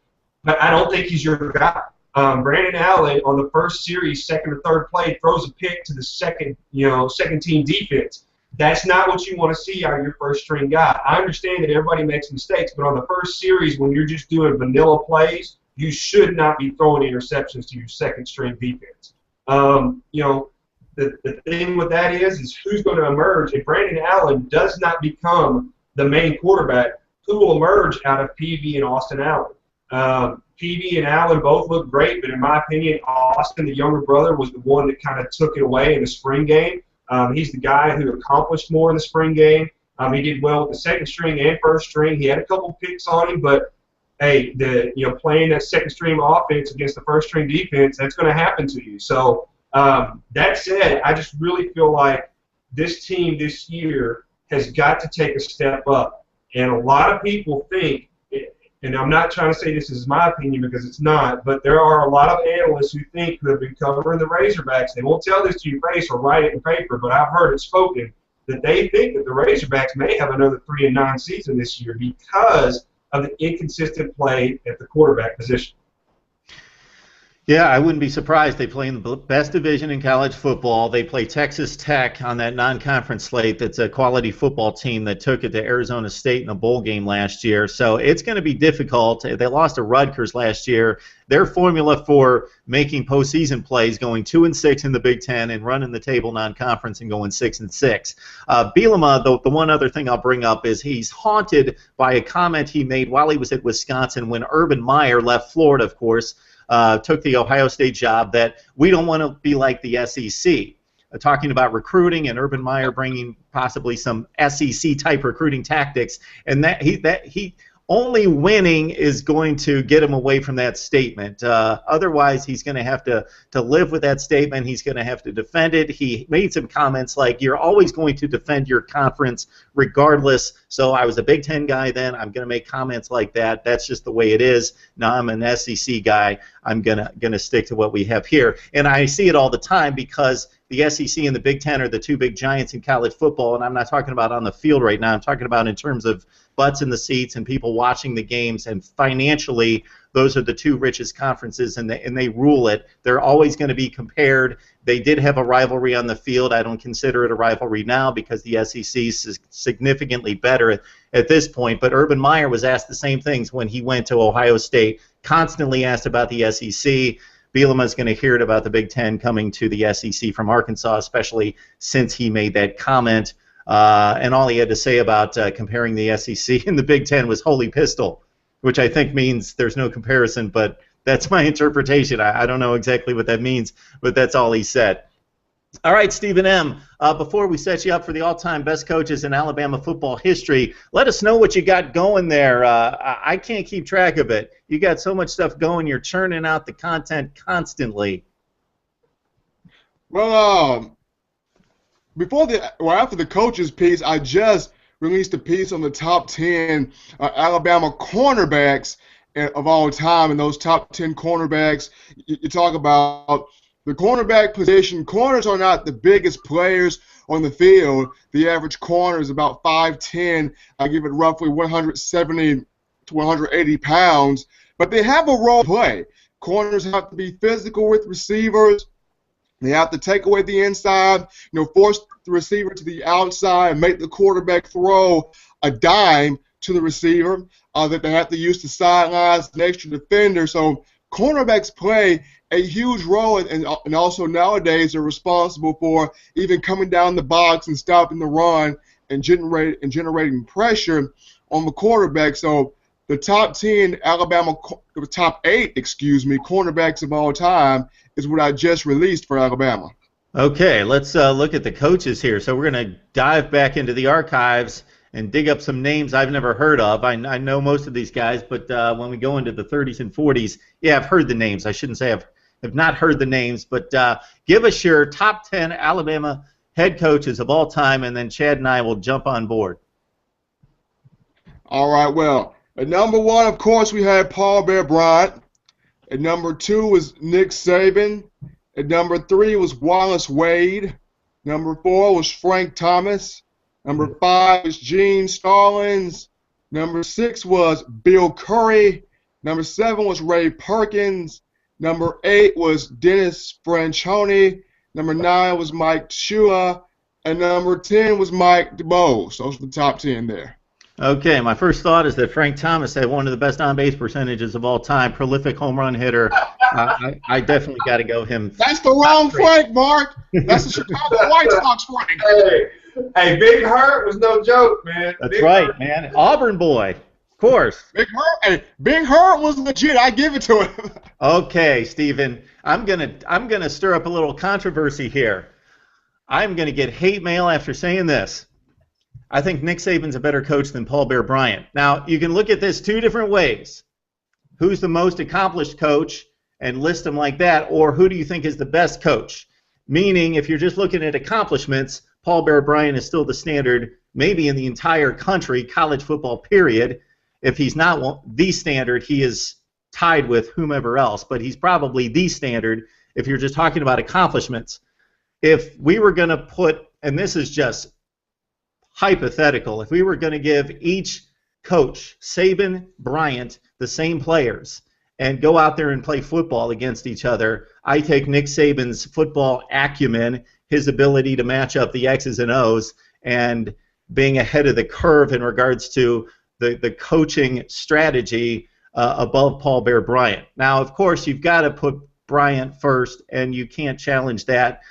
but I don't think he's your guy. Brandon Allen on the first series, second or third play, throws a pick to the second team defense. That's not what you want to see out of your first string guy. I understand that everybody makes mistakes, but on the first series, when you're just doing vanilla plays, you should not be throwing interceptions to your second string defense. The thing with that is who's going to emerge. If Brandon Allen does not become the main quarterback, who will emerge out of PV and Austin Allen? PV and Allen both look great, but in my opinion, Austin, the younger brother, was the one that kind of took it away in the spring game. He's the guy who accomplished more in the spring game. He did well with the second string and first string. He had a couple picks on him, but hey, playing that second string offense against the first string defense, that's going to happen to you. So that said, I just really feel like this team this year has got to take a step up. And a lot of people think, and I'm not trying to say this is my opinion because it's not, but there are a lot of analysts who have been covering the Razorbacks. They won't tell this to your face or write it in paper, but I've heard it spoken that they think that the Razorbacks may have another 3-9 season this year because of the inconsistent play at the quarterback position. Yeah, I wouldn't be surprised. They play in the best division in college football. They play Texas Tech on that non-conference slate. That's a quality football team that took it to Arizona State in a bowl game last year. So it's going to be difficult. They lost to Rutgers last year. Their formula for making postseason plays, going 2-6 in the Big Ten and running the table non-conference and going 6-6. Bielema, the one other thing I'll bring up is he's haunted by a comment he made while he was at Wisconsin when Urban Meyer left Florida, of course. Took the Ohio State job, that we don't want to be like the SEC. Talking about recruiting and Urban Meyer bringing possibly some SEC-type recruiting tactics, and that he only winning is going to get him away from that statement. Otherwise, he's going to have to live with that statement. He's going to have to defend it. He made some comments like, you're always going to defend your conference regardless. So I was a Big Ten guy then. I'm going to make comments like that. That's just the way it is. Now I'm an SEC guy. I'm gonna stick to what we have here. And I see it all the time because the SEC and the Big Ten are the two big giants in college football, and I'm not talking about on the field right now. I'm talking about in terms of butts in the seats and people watching the games, and financially, those are the two richest conferences, and they rule it. They're always going to be compared. They did have a rivalry on the field. I don't consider it a rivalry now because the SEC is significantly better at this point, but Urban Meyer was asked the same things when he went to Ohio State, constantly asked about the SEC. Bielema is going to hear it about the Big Ten coming to the SEC from Arkansas, especially since he made that comment. And all he had to say about comparing the SEC and the Big Ten was holy pistol, which I think means there's no comparison, but that's my interpretation. I don't know exactly what that means, but that's all he said. All right, Stephen M., before we set you up for the all-time best coaches in Alabama football history, let us know what you got going there. I can't keep track of it. You got so much stuff going. You're churning out the content constantly. Well, after the coaches piece, I just released a piece on the top 10 Alabama cornerbacks of all time, and those top 10 cornerbacks, you talk about the cornerback position. Corners are not the biggest players on the field. The average corner is about 5'10". I give it roughly 170 to 180 pounds, but they have a role to play. Corners have to be physical with receivers. They have to take away the inside, force the receiver to the outside and make the quarterback throw a dime to the receiver, that they have to use the sidelines, an extra defender. So cornerbacks play a huge role, and also nowadays they're responsible for even coming down the box and stopping the run and generating pressure on the quarterback. So the top 10 the top 8, cornerbacks of all time is what I just released for Alabama. Okay, let's look at the coaches here. So we're going to dive back into the archives and dig up some names I've never heard of. I know most of these guys, but when we go into the 30s and 40s, yeah, I've heard the names. I shouldn't say I've not heard the names, but give us your top 10 Alabama head coaches of all time, and then Chad and I will jump on board. All right, well, at number 1, of course, we had Paul Bear Bryant. At number 2 was Nick Saban. At number 3 was Wallace Wade. Number 4 was Frank Thomas. Number 5 was Gene Stallings. Number 6 was Bill Curry. Number 7 was Ray Perkins. Number 8 was Dennis Franchione. Number 9 was Mike Shula. And number 10 was Mike DuBose. Those were the top 10 there. Okay, my first thought is that Frank Thomas had one of the best on-base percentages of all time, prolific home run hitter. I definitely got to go him. That's the wrong Frank, Mark. That's the Chicago White Sox Frank. Hey, Big Hurt was no joke, man. That's Big right, Hurt. man. Auburn boy, of course. Big Hurt was legit. I give it to him. Okay, Steven, I'm gonna stir up a little controversy here. I'm gonna get hate mail after saying this. I think Nick Saban's a better coach than Paul Bear Bryant. Now, you can look at this two different ways. Who's the most accomplished coach and list them like that, or who do you think is the best coach? Meaning, if you're just looking at accomplishments, Paul Bear Bryant is still the standard, maybe in the entire country, college football period. If he's not the standard, he is tied with whomever else, but he's probably the standard if you're just talking about accomplishments. If we were going to put, and this is just hypothetical, if we were going to give each coach, Saban, Bryant, the same players, and go out there and play football against each other, I take Nick Saban's football acumen, his ability to match up the X's and O's, and being ahead of the curve in regards to the coaching strategy above Paul Bear Bryant. Now, of course, you've got to put Bryant first, and you can't challenge that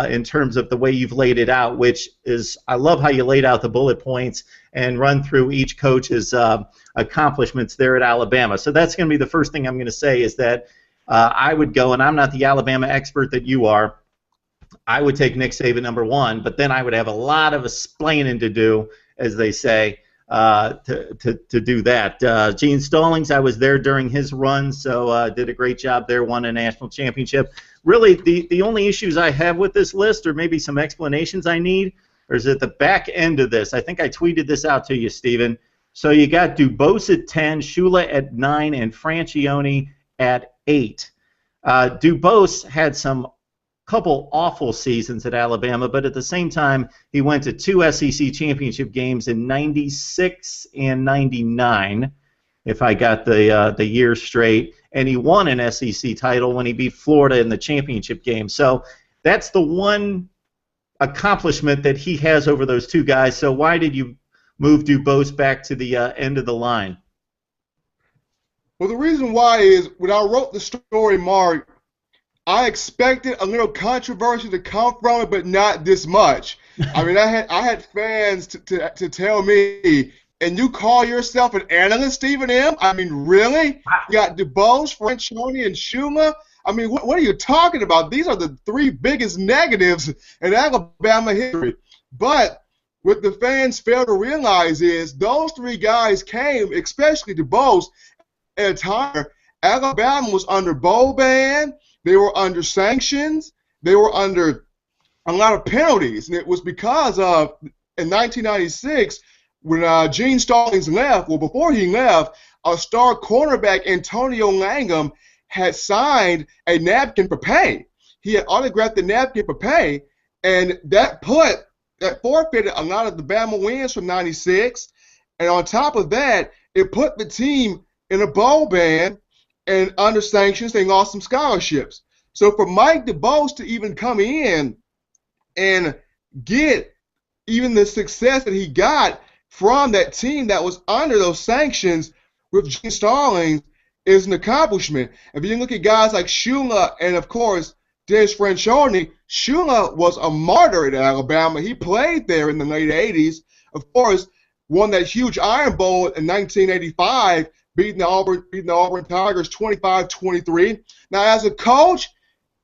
in terms of the way you've laid it out, which is, I love how you laid out the bullet points and run through each coach's accomplishments there at Alabama. So that's going to be the first thing I'm going to say is that I would go, and I'm not the Alabama expert that you are, I would take Nick Saban number 1, but then I would have a lot of explaining to do, as they say, to do that. Gene Stallings, I was there during his run, so did a great job there, won a national championship. Really, the only issues I have with this list, or maybe some explanations I need, is at the back end of this. I think I tweeted this out to you, Steven. So you got DuBose at 10, Shula at 9, and Franchione at 8. DuBose had some couple awful seasons at Alabama, but at the same time, he went to 2 SEC championship games in '96 and '99, if I got the years straight, and he won an SEC title when he beat Florida in the championship game. So that's the one accomplishment that he has over those two guys. So why did you move DuBose back to the end of the line? Well, the reason why is when I wrote the story, Mark, I expected a little controversy to come from it, but not this much. I mean, I had fans to tell me, and you call yourself an analyst, Stephen M? I mean, really? You got DuBose, Franchione, and Shula? I mean, what are you talking about? These are the 3 biggest negatives in Alabama history. But what the fans fail to realize is those 3 guys came, especially DuBose, at a time Alabama was under bowl ban. They were under sanctions. They were under a lot of penalties. And it was because of, in 1996, when Gene Stallings left, well, before he left, a star cornerback, Antonio Langham, had signed a napkin for pay. He had autographed the napkin for pay, and that forfeited a lot of the Bama wins from 96. And on top of that, it put the team in a bowl ban, and under sanctions, they lost some scholarships. So for Mike DuBose to even come in and get even the success that he got from that team that was under those sanctions with Gene Stallings is an accomplishment. If you look at guys like Shula and, of course, Dennis Franchione, Shula was a martyr at Alabama. He played there in the late 80s. Of course, won that huge Iron Bowl in 1985, beating the Auburn Tigers 25-23. Now, as a coach,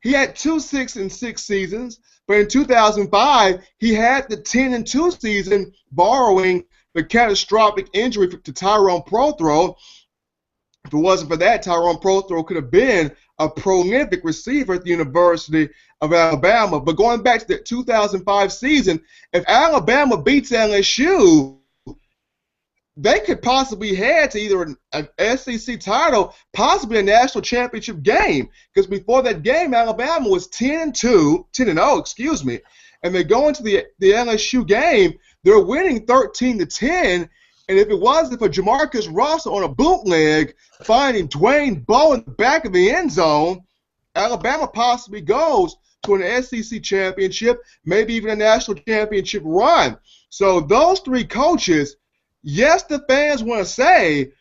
he had 2 6-6 seasons, but in 2005, he had the 10-2 season, borrowing the catastrophic injury to Tyrone Prothro. If it wasn't for that, Tyrone Prothro could have been a prolific receiver at the University of Alabama. But going back to the 2005 season, if Alabama beats LSU, they could possibly head to either an SEC title, possibly a national championship game. Because before that game, Alabama was 10-0, excuse me, and they go into the LSU game, they're winning 13-10. And if it wasn't for Jamarcus Russell on a bootleg finding Dwayne Bowe in the back of the end zone, Alabama possibly goes to an SEC championship, maybe even a national championship run. So those three coaches, yes, the fans want to say,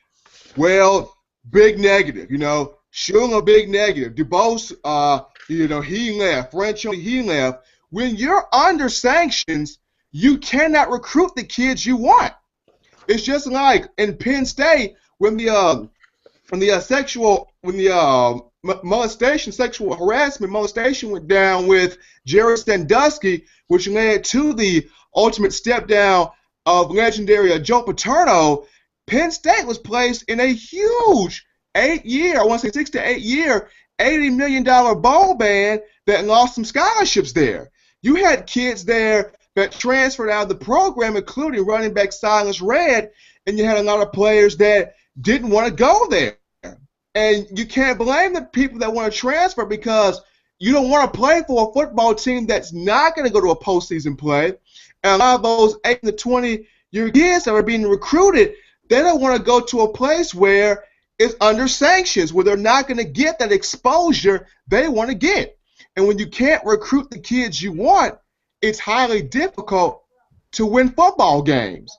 well, big negative. Shula, big negative. DuBose, he left. Franchoni, he left. When you're under sanctions, you cannot recruit the kids you want. It's just like in Penn State when the sexual molestation went down with Jerry Sandusky, which led to the ultimate step down of legendary Joe Paterno. Penn State was placed in a huge 8-year, I want to say 6 to 8 year, $80 million bowl ban that lost some scholarships there. You had kids there that transferred out of the program, including running back Silas Red, and you had a lot of players that didn't want to go there. And you can't blame the people that want to transfer because you don't want to play for a football team that's not going to go to a postseason play. And a lot of those 8 to 20-year kids that are being recruited, they don't want to go to a place where it's under sanctions, where they're not going to get that exposure they want to get. And when you can't recruit the kids you want, it's highly difficult to win football games.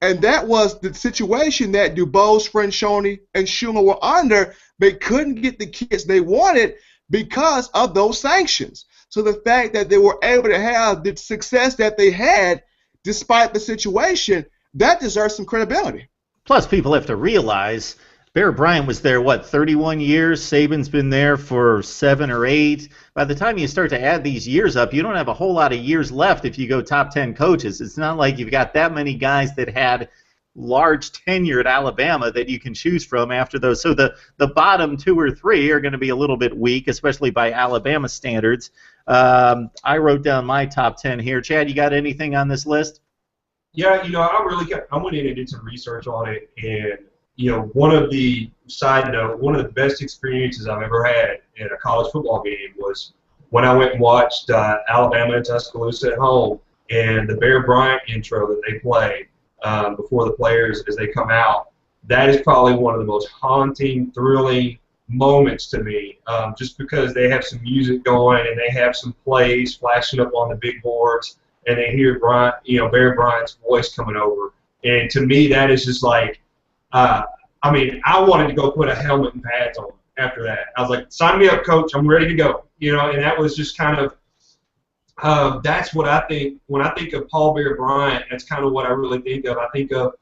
And that was the situation that DuBose, Franchoni, and Shula were under. They couldn't get the kids they wanted because of those sanctions. So the fact that they were able to have the success that they had despite the situation, that deserves some credibility. Plus, people have to realize Bear Bryant was there, 31 years? Saban's been there for 7 or 8. By the time you start to add these years up, you don't have a whole lot of years left if you go top 10 coaches. It's not like you've got that many guys that had large tenure at Alabama that you can choose from after those. So the bottom 2 or 3 are going to be a little bit weak, especially by Alabama standards. I wrote down my top 10 here. Chad, you got anything on this list? Yeah, I went in and did some research on it, and one of the best experiences I've ever had in a college football game was when I went and watched Alabama and Tuscaloosa at home, and the Bear Bryant intro that they play before the players as they come out. That is probably one of the most haunting, thrilling moments to me, just because they have some music going and they have some plays flashing up on the big boards, and they hear Bear Bryant's voice coming over. And to me, that is just like, I wanted to go put a helmet and pads on after that. I was like, sign me up, coach. I'm ready to go. And that was just kind of, that's what I think. When I think of Paul Bear Bryant, that's kind of what I really think of. I think of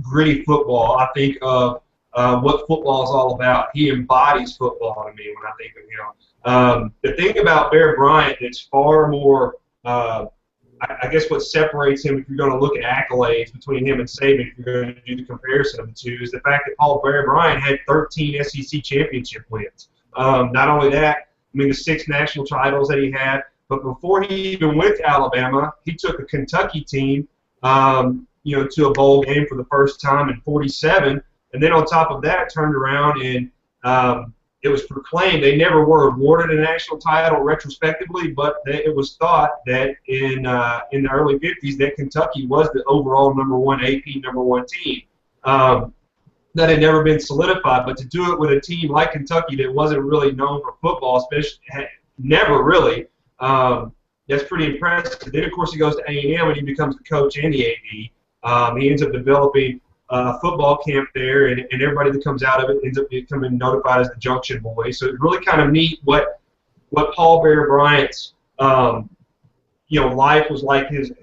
gritty football. I think of what football is all about. He embodies football to me when I think of him. The thing about Bear Bryant that's far more, I guess what separates him, if you're going to look at accolades between him and Saban, if you're going to do the comparison of the two, is the fact that Paul Bear Bryant had 13 SEC championship wins. Not only that, the 6 national titles that he had, but before he even went to Alabama, he took a Kentucky team, to a bowl game for the first time in 47, and then on top of that, turned around and it was proclaimed they never were awarded a national title retrospectively, but it was thought that in the early 50s that Kentucky was the overall number 1 AP number 1 team. That had never been solidified, but to do it with a team like Kentucky that wasn't really known for football, especially never really, that's pretty impressive. Then, of course, he goes to A&M and he becomes the coach and the AD. He ends up developing a football camp there, and everybody that comes out of it ends up becoming notified as the Junction Boys. So it's really kind of neat what Paul Bear Bryant's life was like, his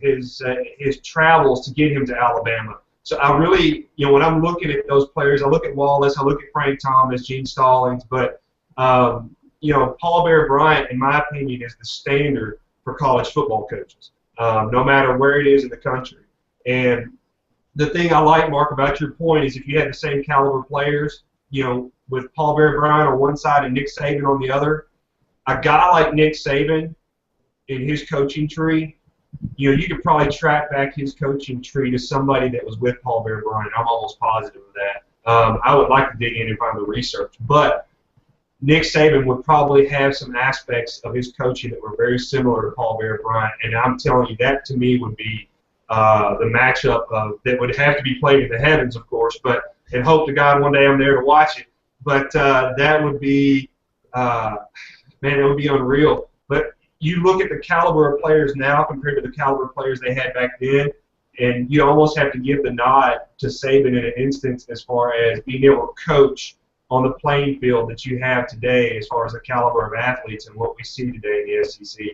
travels to get him to Alabama. So I really, when I'm looking at those players, I look at Wallace, I look at Frank Thomas, Gene Stallings, but Paul Bear Bryant, in my opinion, is the standard for college football coaches, no matter where it is in the country. And the thing I like, Mark, about your point is if you had the same caliber players, with Paul Bear Bryant on one side and Nick Saban on the other, a guy like Nick Saban in his coaching tree you could probably track back his coaching tree to somebody that was with Paul Bear Bryant. I'm almost positive of that. I would like to dig in and find the research, but Nick Saban would probably have some aspects of his coaching that were very similar to Paul Bear Bryant, and I'm telling you, that to me would be the matchup that would have to be played in the heavens, of course, and hope to God one day I'm there to watch it. But that would be, man, it would be unreal. But you look at the caliber of players now compared to the caliber of players they had back then, and you almost have to give the nod to Saban in an instance as far as being able to coach on the playing field that you have today as far as the caliber of athletes and what we see today in the SEC.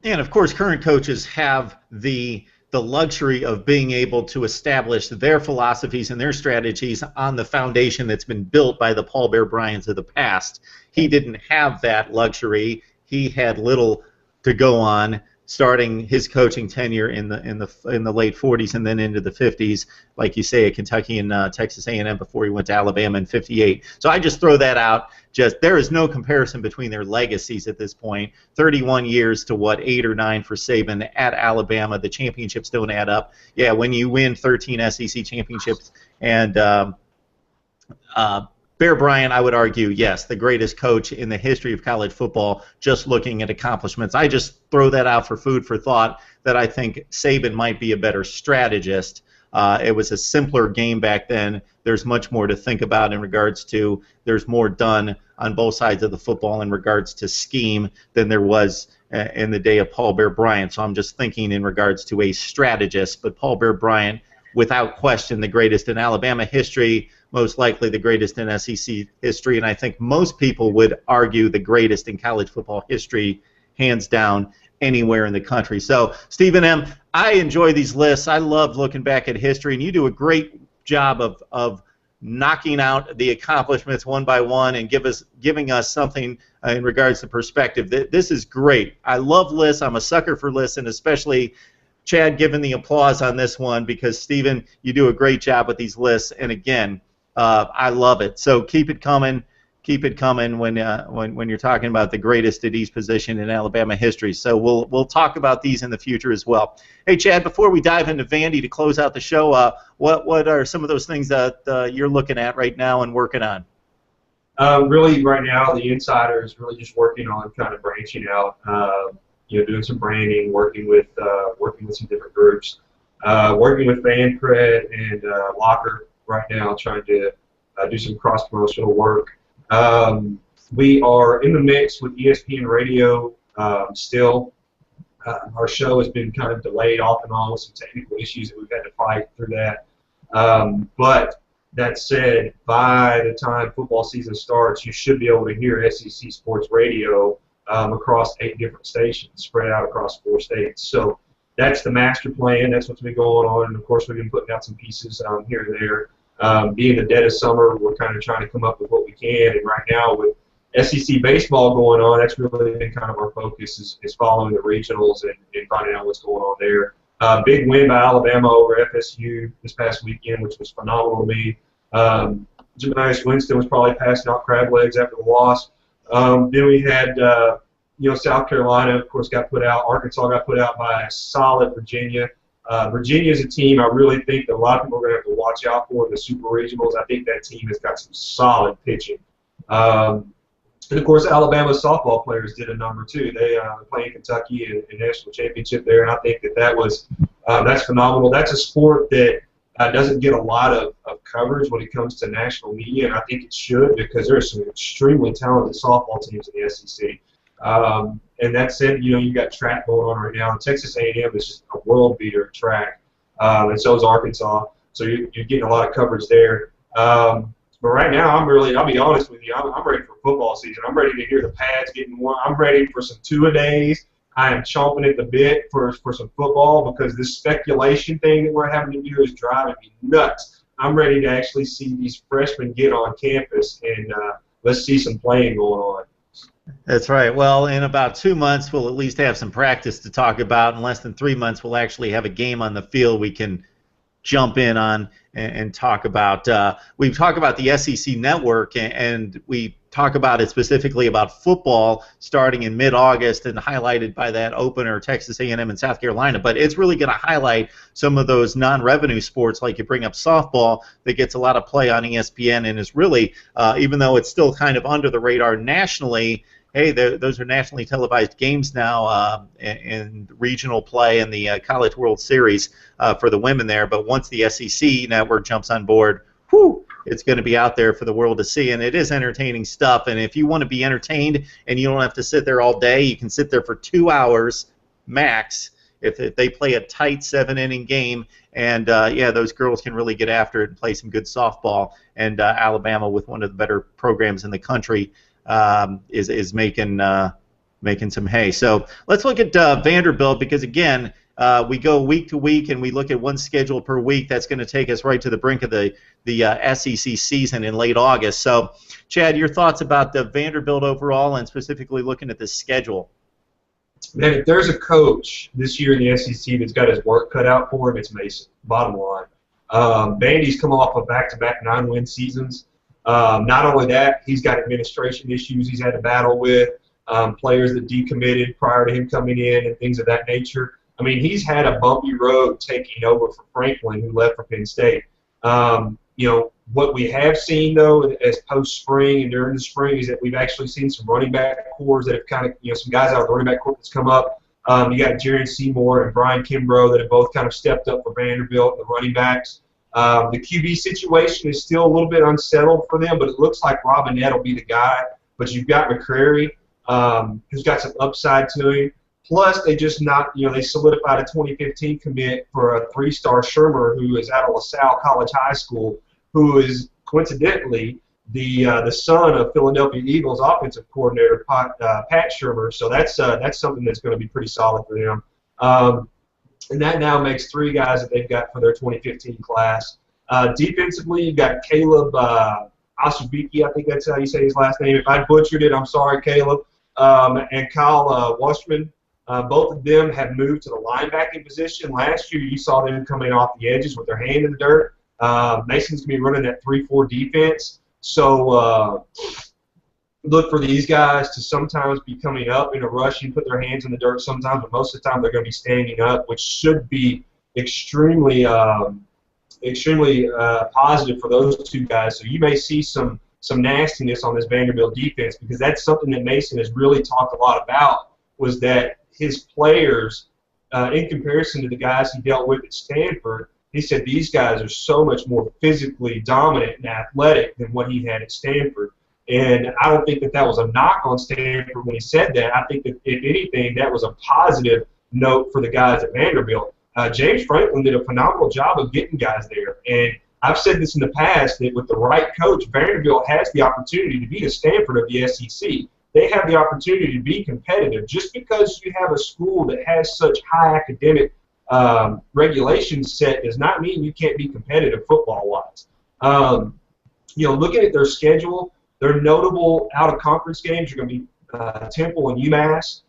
And, of course, current coaches have the luxury of being able to establish their philosophies and their strategies on the foundation that's been built by the Paul Bear Bryants of the past. He didn't have that luxury. He had little to go on, starting his coaching tenure in the late 40s and then into the 50s, like you say, at Kentucky and Texas A&M before he went to Alabama in '58. So I just throw that out. There is no comparison between their legacies at this point. 31 years to 8 or 9 for Saban at Alabama. The championships don't add up. Yeah, when you win 13 SEC championships and Bear Bryant, I would argue, yes, the greatest coach in the history of college football, just looking at accomplishments. I just throw that out for food for thought that I think Saban might be a better strategist. It was a simpler game back then. There's much more to think about in regards to there's more done on both sides of the football in regards to scheme than there was in the day of Paul Bear Bryant. So I'm just thinking in regards to a strategist. But Paul Bear Bryant, without question, the greatest in Alabama history, most likely the greatest in SEC history, and I think most people would argue the greatest in college football history, hands down, anywhere in the country. So, Stephen M., I enjoy these lists. I love looking back at history, and you do a great job of knocking out the accomplishments one by one and giving us something in regards to perspective. This is great. I love lists. I'm a sucker for lists, and especially Chad giving the applause on this one because, Stephen, you do a great job with these lists, and again, I love it. So keep it coming. Keep it coming when you're talking about the greatest at each position in Alabama history. So we'll talk about these in the future as well. Hey, Chad, before we dive into Vandy to close out the show, what are some of those things that you're looking at right now and working on? Really, right now, the insider is really just working on kind of branching out, doing some branding, working with some different groups, working with FanCred and Locker right now, trying to do some cross-promotional work. We are in the mix with ESPN Radio still. Our show has been kind of delayed off and on with some technical issues that we've had to fight through that. But that said, by the time football season starts, you should be able to hear SEC Sports Radio across 8 different stations spread out across 4 states. So that's the master plan. That's what's been going on. And, of course, we've been putting out some pieces here and there. Being the dead of summer, we're kind of trying to come up with what we can. And right now, with SEC baseball going on, that's really been kind of our focus is following the regionals and finding out what's going on there. Big win by Alabama over FSU this past weekend, which was phenomenal to me. Janice Winston was probably passing out crab legs after the loss. Then we had, South Carolina, of course, got put out. Arkansas got put out by a solid Virginia. Virginia is a team I really think that a lot of people are going to have to watch out for in the Super Regionals. I think that team has got some solid pitching. And, of course, Alabama's softball players did a number, too. They played Kentucky in national championship there, and I think that's phenomenal. That's a sport that doesn't get a lot of coverage when it comes to national media, and I think it should because there are some extremely talented softball teams in the SEC. And that said, you've got track going on right now. And Texas A&M is just a world beater at track, and so is Arkansas. So you're getting a lot of coverage there. But right now, I'll be honest with you, I'm ready for football season. I'm ready to hear the pads getting warm. I'm ready for some two-a-days. I am chomping at the bit for some football because this speculation thing that we're having to do is driving me nuts. I'm ready to actually see these freshmen get on campus and let's see some playing going on. That's right. Well, in about 2 months, we'll at least have some practice to talk about. In less than 3 months, we'll actually have a game on the field we can jump in on and talk about. We've talked about the SEC network, and we talk about it specifically about football starting in mid-August and highlighted by that opener, Texas A&M and South Carolina. But it's really going to highlight some of those non-revenue sports, like you bring up softball, that gets a lot of play on ESPN and is really, even though it's still kind of under the radar nationally, hey, those are nationally televised games now in regional play and the College World Series for the women there. But once the SEC network jumps on board, whew, it's going to be out there for the world to see, and it is entertaining stuff. And if you want to be entertained and you don't have to sit there all day, you can sit there for 2 hours max if they play a tight 7-inning game. And, yeah, those girls can really get after it and play some good softball. And Alabama, with one of the better programs in the country, is making some hay. So let's look at Vanderbilt, because, again, we go week to week and we look at one schedule per week. That's going to take us right to the brink of the SEC season in late August. So, Chad, your thoughts about the Vanderbilt overall and specifically looking at the schedule? Man, if there's a coach this year in the SEC that's got his work cut out for him, it's Mason, bottom line. Vandy's come off of back-to-back 9-win seasons. Not only that, he's got administration issues he's had to battle with, players that decommitted prior to him coming in and things of that nature. I mean, he's had a bumpy road taking over for Franklin, who left for Penn State. What we have seen, though, as post-spring and during the spring, is that we've actually seen some running back cores that have kind of, some guys out of the running back corps that's come up. You got Jaron Seymour and Brian Kimbrough that have both kind of stepped up for Vanderbilt, the running backs. The QB situation is still a little bit unsettled for them, but it looks like Robinette will be the guy. But you've got McCrary, who's got some upside to him. Plus, they solidified a 2015 commit for a 3-star Shermer, who is out of LaSalle College High School, who is coincidentally the son of Philadelphia Eagles offensive coordinator Pat Shermer. So that's something that's going to be pretty solid for them. And that now makes 3 guys that they've got for their 2015 class. Defensively, you've got Caleb Asubiki, I think that's how you say his last name. If I butchered it, I'm sorry, Caleb. And Kyle Washman. Both of them have moved to the linebacking position. Last year, you saw them coming off the edges with their hand in the dirt. Mason's going to be running that 3-4 defense. So look for these guys to sometimes be coming up in a rush and put their hands in the dirt sometimes, but most of the time they're going to be standing up, which should be extremely positive for those 2 guys. So you may see some nastiness on this Vanderbilt defense, because that's something that Mason has really talked a lot about, was that his players, in comparison to the guys he dealt with at Stanford, he said these guys are so much more physically dominant and athletic than what he had at Stanford. And I don't think that was a knock on Stanford when he said that. I think that, if anything, that was a positive note for the guys at Vanderbilt. James Franklin did a phenomenal job of getting guys there. And I've said this in the past, that with the right coach, Vanderbilt has the opportunity to be the Stanford of the SEC. They have the opportunity to be competitive. Just because you have a school that has such high academic regulations set does not mean you can't be competitive football-wise. Looking at their schedule, their notable out-of-conference games are going to be Temple and UMass.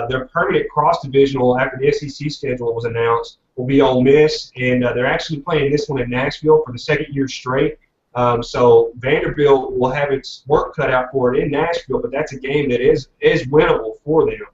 Their permanent cross-divisional, after the SEC schedule was announced, will be Ole Miss, and they're actually playing this one in Nashville for the 2nd year straight. So Vanderbilt will have its work cut out for it in Nashville, but that's a game that is winnable for them.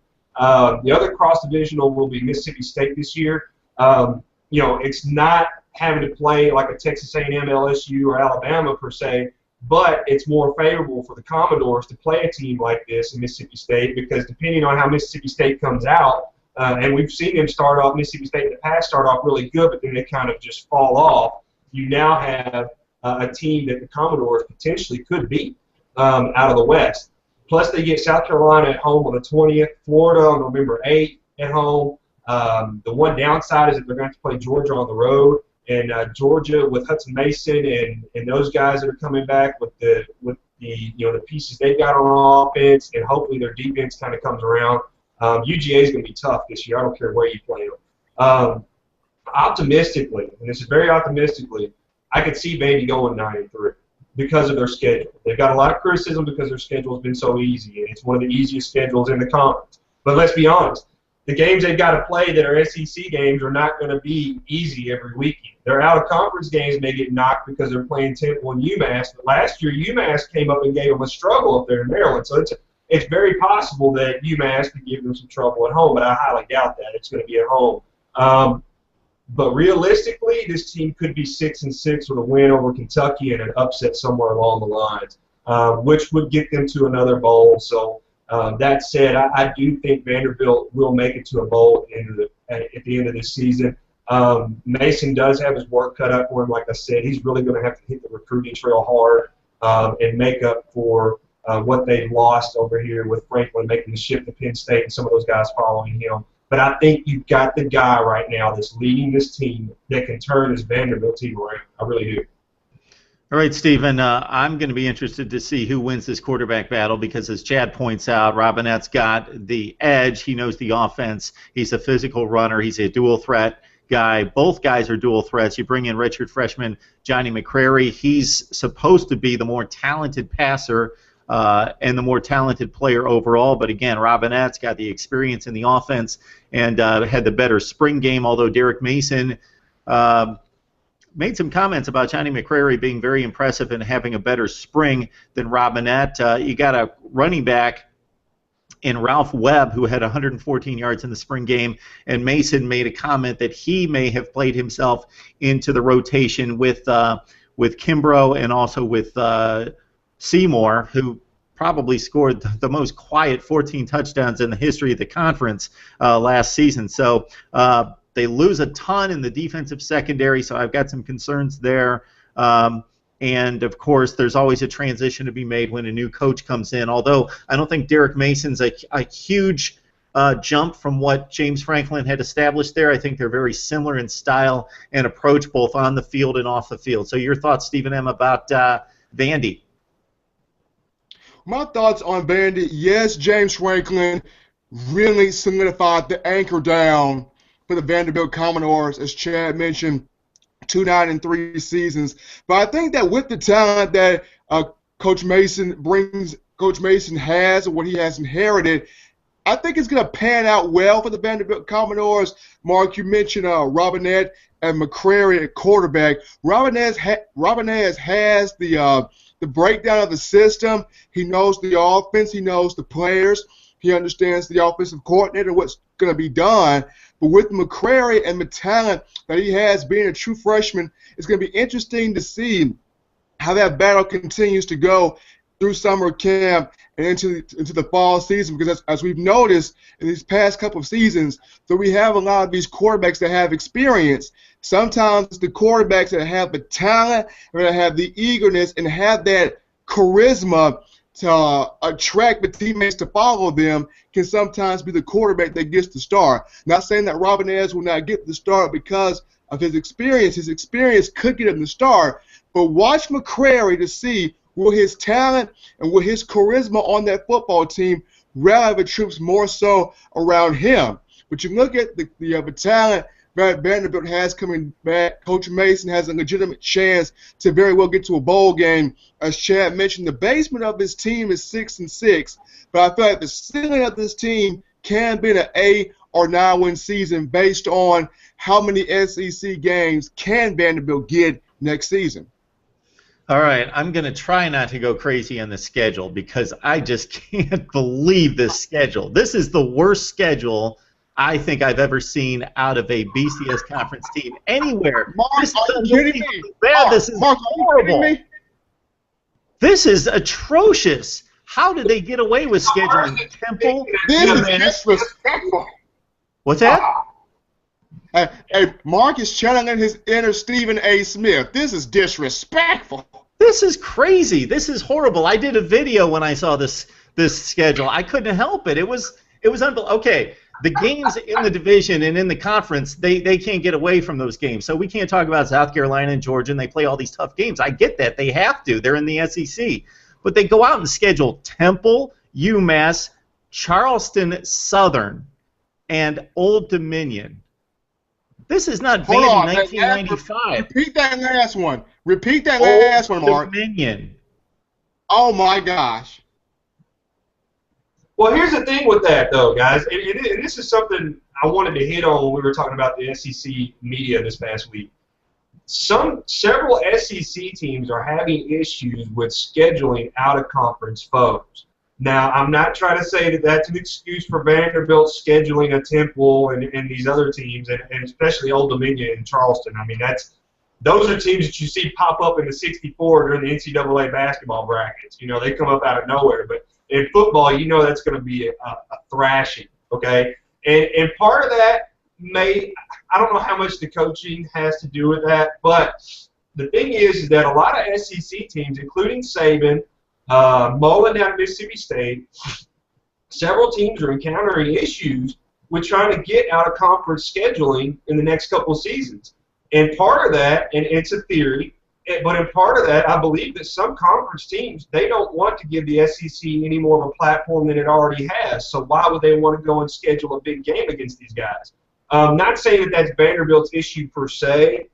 The other cross-divisional will be Mississippi State this year. It's not having to play like a Texas A&M, LSU, or Alabama per se, but it's more favorable for the Commodores to play a team like this in Mississippi State, because depending on how Mississippi State comes out, and we've seen them start off, Mississippi State in the past start off really good, but then they kind of just fall off. You now have a team that the Commodores potentially could beat out of the West. Plus, they get South Carolina at home on the 20th, Florida on November 8th at home. The one downside is that they're going to have to play Georgia on the road, and Georgia with Hudson Mason and those guys that are coming back with the pieces they've got on offense, and hopefully their defense kind of comes around. UGA is going to be tough this year. I don't care where you play them. Optimistically, and this is very optimistically, I could see Vandy going 9-3 because of their schedule. They've got a lot of criticism because their schedule has been so easy, and it's one of the easiest schedules in the conference. But let's be honest, the games they've got to play that are SEC games are not going to be easy every weekend. Their out-of-conference games may get knocked because they're playing Temple and UMass. But last year, UMass came up and gave them a struggle up there in Maryland. So it's very possible that UMass could give them some trouble at home, but I highly doubt that. It's going to be at home. But realistically, this team could be 6-6 with a win over Kentucky and an upset somewhere along the lines, which would get them to another bowl. So that said, I do think Vanderbilt will make it to a bowl at the end of this season. Mason does have his work cut out for him. Like I said, he's really going to have to hit the recruiting trail hard and make up for what they've lost over here with Franklin making the shift to Penn State and some of those guys following him. But I think you've got the guy right now that's leading this team that can turn this Vanderbilt team around. I really do. All right, Stephen, I'm going to be interested to see who wins this quarterback battle because, as Chad points out, Robinette's got the edge. He knows the offense. He's a physical runner. He's a dual threat guy. Both guys are dual threats. You bring in redshirt freshman Johnny McCrary. He's supposed to be the more talented passer and the more talented player overall. But, again, Robinette's got the experience in the offense and had the better spring game, although Derek Mason made some comments about Johnny McCrary being very impressive and having a better spring than Robinette. You got a running back in Ralph Webb who had 114 yards in the spring game, and Mason made a comment that he may have played himself into the rotation with Kimbrough and also with Seymour, who probably scored the most quiet 14 touchdowns in the history of the conference last season. So they lose a ton in the defensive secondary, so I've got some concerns there. And, of course, there's always a transition to be made when a new coach comes in, although I don't think Derek Mason's a huge jump from what James Franklin had established there. I think they're very similar in style and approach both on the field and off the field. So your thoughts, Stephen M., about Vandy? My thoughts on Vandy, yes, James Franklin really solidified the anchor down for the Vanderbilt Commodores, as Chad mentioned, 2-9-3 seasons. But I think that with the talent that Coach Mason has, what he has inherited, I think it's going to pan out well for the Vanderbilt Commodores. Mark, you mentioned Robinette and McCrary at quarterback. Robinette has the breakdown of the system. He knows the offense. He knows the players. He understands the offensive coordinator, what's going to be done. But with McCrary and the talent that he has being a true freshman, it's going to be interesting to see how that battle continues to go through summer camp and into the fall season, because as we've noticed in these past couple of seasons, that we have a lot of these quarterbacks that have experience. Sometimes the quarterbacks that have the talent and that have the eagerness and have that charisma to attract the teammates to follow them can sometimes be the quarterback that gets the start. Not saying that Robinette will not get the start because of his experience. His experience could get him the start, but watch McCrary to see will his talent and will his charisma on that football team rally the troops more so around him. But you look at the talent that Vanderbilt has coming back. Coach Mason has a legitimate chance to very well get to a bowl game. As Chad mentioned, the basement of his team is 6-6, but I feel like the ceiling of this team can be an 8 or 9-win season based on how many SEC games can Vanderbilt get next season. All right, I'm going to try not to go crazy on the schedule because I just can't believe this schedule. This is the worst schedule I think I've ever seen out of a BCS conference team anywhere. Mark, this are you kidding me? Bad. This is Mark, horrible. This is atrocious. How did they get away with scheduling Temple? This is disrespectful. What's that? Hey, Mark is channeling his inner Stephen A. Smith. This is disrespectful. This is crazy. This is horrible. I did a video when I saw this schedule. I couldn't help it. It was unbelievable. Okay, the games in the division and in the conference, they can't get away from those games. So we can't talk about South Carolina and Georgia, and they play all these tough games. I get that. They have to. They're in the SEC. But they go out and schedule Temple, UMass, Charleston Southern, and Old Dominion. This is not Vandy 1995. Repeat that last one. Repeat that last one, Mark. Dominion. Oh, my gosh. Well, here's the thing with that, though, guys, and this is something I wanted to hit on when we were talking about the SEC media this past week. Several SEC teams are having issues with scheduling out-of-conference foes. Now, I'm not trying to say that that's an excuse for Vanderbilt scheduling a Temple and these other teams, and especially Old Dominion and Charleston. I mean, those are teams that you see pop up in the 64 during the NCAA basketball brackets. You know, they come up out of nowhere. But in football, you know that's going to be a thrashing, okay? And part of that I don't know how much the coaching has to do with that, but the thing is that a lot of SEC teams, including Saban, Mullen down at Mississippi State, several teams are encountering issues with trying to get out of conference scheduling in the next couple of seasons. And part of that, and it's a theory, but in part of that, I believe that some conference teams, they don't want to give the SEC any more of a platform than it already has. So why would they want to go and schedule a big game against these guys? Not saying that that's Vanderbilt's issue per se,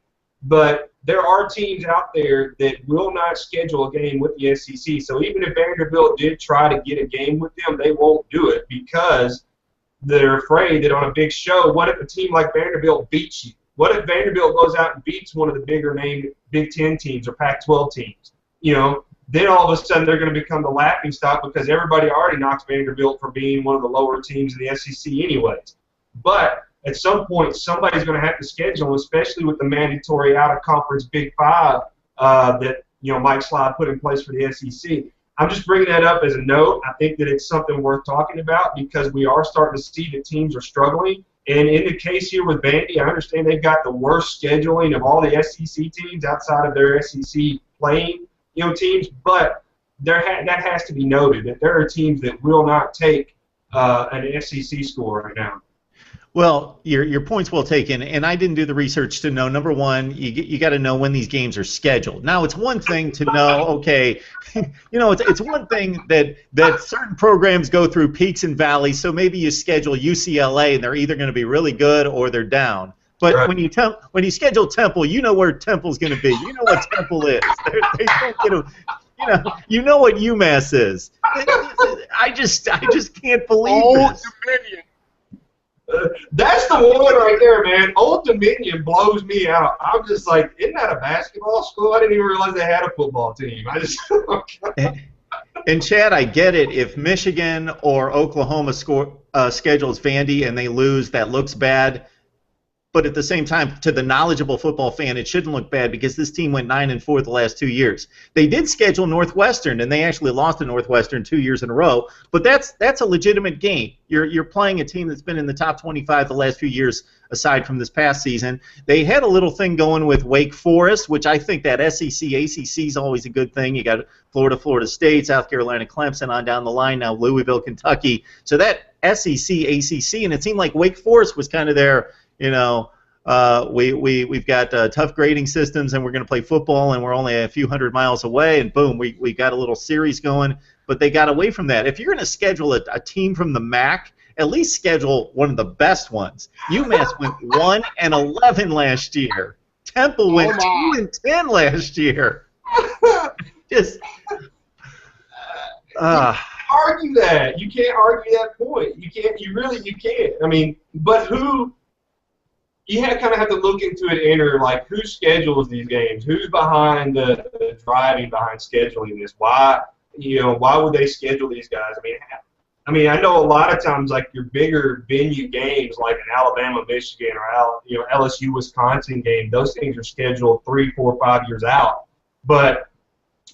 but there are teams out there that will not schedule a game with the SEC. So even if Vanderbilt did try to get a game with them, they won't do it because they're afraid that on a big show, what if a team like Vanderbilt beats you? What if Vanderbilt goes out and beats one of the bigger named Big Ten teams or Pac-12 teams? You know, then all of a sudden they're going to become the laughingstock because everybody already knocks Vanderbilt for being one of the lower teams in the SEC anyways. But at some point, somebody's going to have to schedule, especially with the mandatory out-of-conference Big Five that Mike Slide put in place for the SEC. I'm just bringing that up as a note. I think that it's something worth talking about because we are starting to see that teams are struggling. And in the case here with Vandy, I understand they've got the worst scheduling of all the SEC teams outside of their SEC playing teams. But that has to be noted that there are teams that will not take an SEC score right now. Well, your point's well taken, and I didn't do the research to know. Number one, you got to know when these games are scheduled. Now, it's one thing to know, okay, it's one thing that certain programs go through peaks and valleys. So maybe you schedule UCLA, and they're either going to be really good or they're down. But right. when you schedule Temple, you know where Temple's going to be. You know what Temple is. They don't get you know what UMass is. I just can't believe this. Dominion. That's the one right there, man. Old Dominion blows me out. I'm just like, isn't that a basketball school? I didn't even realize they had a football team. I just. And Chad, I get it. If Michigan or Oklahoma schedules Vandy and they lose, that looks bad. But at the same time, to the knowledgeable football fan, it shouldn't look bad because this team went 9-4 the last 2 years. They did schedule Northwestern, and they actually lost to Northwestern 2 years in a row. But that's a legitimate game. You're playing a team that's been in the top 25 the last few years, aside from this past season. They had a little thing going with Wake Forest, which I think that SEC, ACC is always a good thing. You got Florida, Florida State, South Carolina, Clemson on down the line now, Louisville, Kentucky. So that SEC, ACC, and it seemed like Wake Forest was kind of their we've got tough grading systems, and we're going to play football, and we're only a few hundred miles away, and boom, we got a little series going. But they got away from that. If you're going to schedule a team from the MAC, at least schedule one of the best ones. UMass went 1-11 last year. Temple went 2-10 last year. Just argue that. You can't argue that point. You can't. You can't. I mean, but who? You kind of have to look into it, enter like who schedules these games, who's behind the driving behind scheduling this. Why would they schedule these guys? I mean, I know a lot of times like your bigger venue games, like an Alabama, Michigan, or LSU, Wisconsin game, those things are scheduled 3, 4, 5 years out. But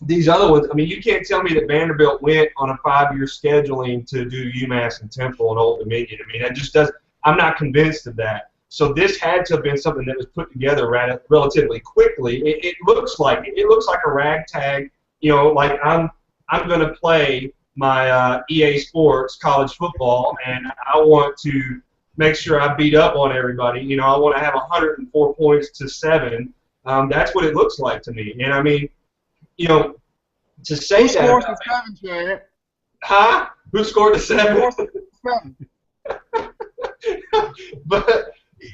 these other ones, I mean, you can't tell me that Vanderbilt went on a 5-year scheduling to do UMass and Temple and Old Dominion. I mean, that just does. I'm not convinced of that. So this had to have been something that was put together relatively quickly. It looks like it. It looks like a ragtag. Like I'm going to play my EA Sports college football, and I want to make sure I beat up on everybody. I want to have 104 points to 7. That's what it looks like to me. And I mean, to say that. Who scored the 7, Chad? Huh? Who scored the 7? But.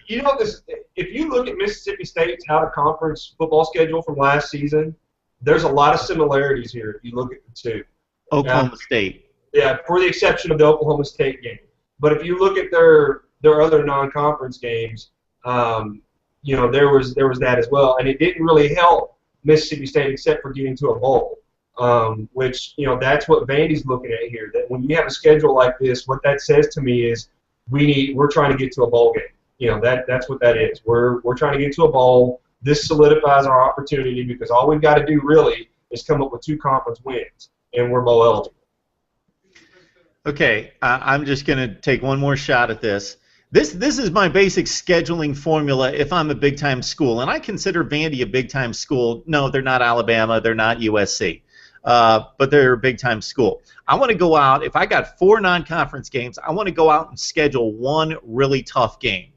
If you look at Mississippi State's out-of-conference football schedule from last season, there's a lot of similarities here if you look at the two. Oklahoma State. Yeah, for the exception of the Oklahoma State game. But if you look at their other non-conference games, there was that as well, and it didn't really help Mississippi State except for getting to a bowl, which that's what Vandy's looking at here. That when you have a schedule like this, what that says to me is we're trying to get to a bowl game. That's what that is. We're trying to get to a bowl. This solidifies our opportunity because all we've got to do really is come up with 2 conference wins, and we're bowl eligible. Okay, I'm just going to take one more shot at this. This is my basic scheduling formula if I'm a big-time school, and I consider Vandy a big-time school. No, they're not Alabama, they're not USC, but they're a big-time school. I want to go out, if I got 4 non-conference games, I want to go out and schedule one really tough game.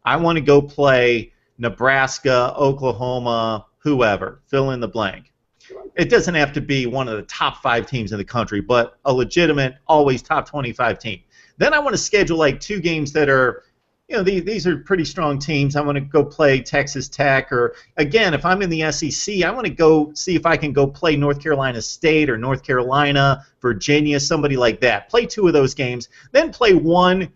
I want to go play Nebraska, Oklahoma, whoever, fill in the blank. It doesn't have to be one of the top 5 teams in the country, but a legitimate, always top 25 team. Then I want to schedule like 2 games that are, these are pretty strong teams. I want to go play Texas Tech, or again, if I'm in the SEC, I want to go see if I can go play North Carolina State or North Carolina, Virginia, somebody like that. Play 2 of those games, then play 1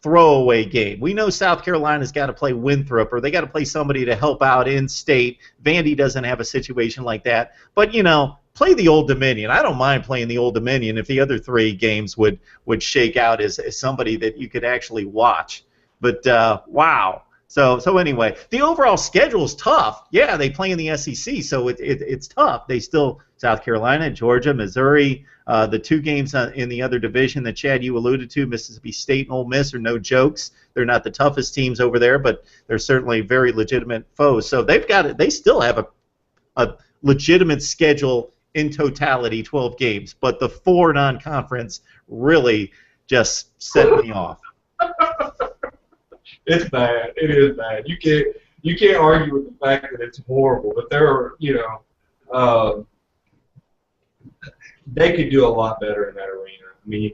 throwaway game. We know South Carolina's got to play Winthrop, or they got to play somebody to help out in state. Vandy doesn't have a situation like that. But, play the Old Dominion. I don't mind playing the Old Dominion if the other 3 games would shake out as somebody that you could actually watch. But, wow. So anyway, the overall schedule is tough. Yeah, they play in the SEC, so it's tough. They still, South Carolina, Georgia, Missouri, the 2 games in the other division that, Chad, you alluded to, Mississippi State and Ole Miss, are no jokes. They're not the toughest teams over there, but they're certainly very legitimate foes. So they still have a legitimate schedule in totality, 12 games. But the 4 non-conference really just set me off. It's bad. It is bad. You can't argue with the fact that it's horrible, but there are, they could do a lot better in that arena. I mean,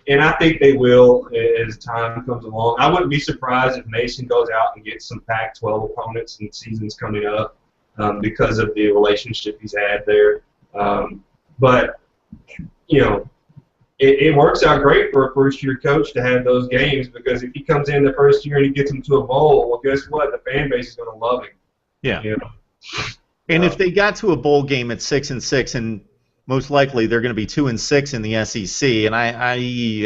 and I think they will as time comes along. I wouldn't be surprised if Mason goes out and gets some Pac-12 opponents and seasons coming up because of the relationship he's had there. But it works out great for a first-year coach to have those games, because if he comes in the first year and he gets them to a bowl, well, guess what? The fan base is going to love him. Yeah. And if they got to a bowl game at 6-6, and most likely they're going to be 2-6 in the SEC, and I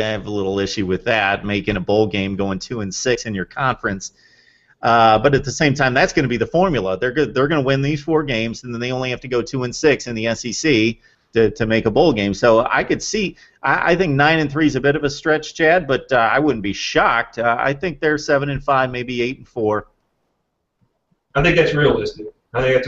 have a little issue with that, making a bowl game going 2-6 in your conference. But at the same time, that's going to be the formula. They're going to win these 4 games, and then they only have to go 2-6 in the SEC to make a bowl game. So I could see. I think 9-3 is a bit of a stretch, Chad, but I wouldn't be shocked. I think they're 7-5, maybe 8-4. I think that's realistic. When I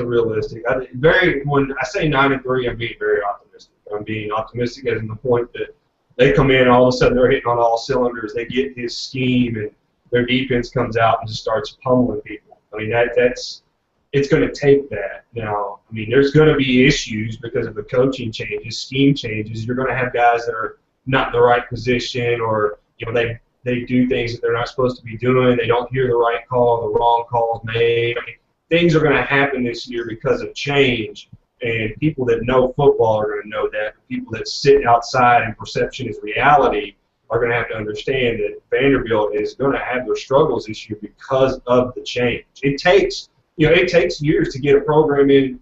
say 9-3, I'm being very optimistic. I'm being optimistic as in the point that they come in and all of a sudden they're hitting on all cylinders. They get his scheme and their defense comes out and just starts pummeling people. I mean, it's going to take that. Now, I mean, there's going to be issues because of the coaching changes, scheme changes. You're going to have guys that are not in the right position, or they do things that they're not supposed to be doing. They don't hear the right call, the wrong calls made. I mean, things are going to happen this year because of change, and people that know football are going to know that. People that sit outside and perception is reality are going to have to understand that Vanderbilt is going to have their struggles this year because of the change. It takes years to get a program in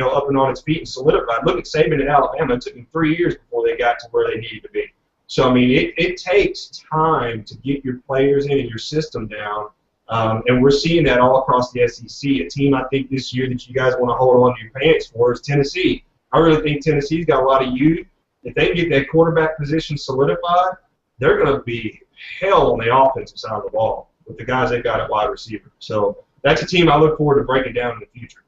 up and on its feet and solidified. Look at Saban at Alabama. It took them 3 years before they got to where they needed to be. So, I mean, it takes time to get your players in and your system down, and we're seeing that all across the SEC. A team I think this year that you guys want to hold on to your pants for is Tennessee. I really think Tennessee's got a lot of youth. If they get that quarterback position solidified, they're going to be hell on the offensive side of the ball with the guys they've got at wide receiver. So that's a team I look forward to breaking down in the future.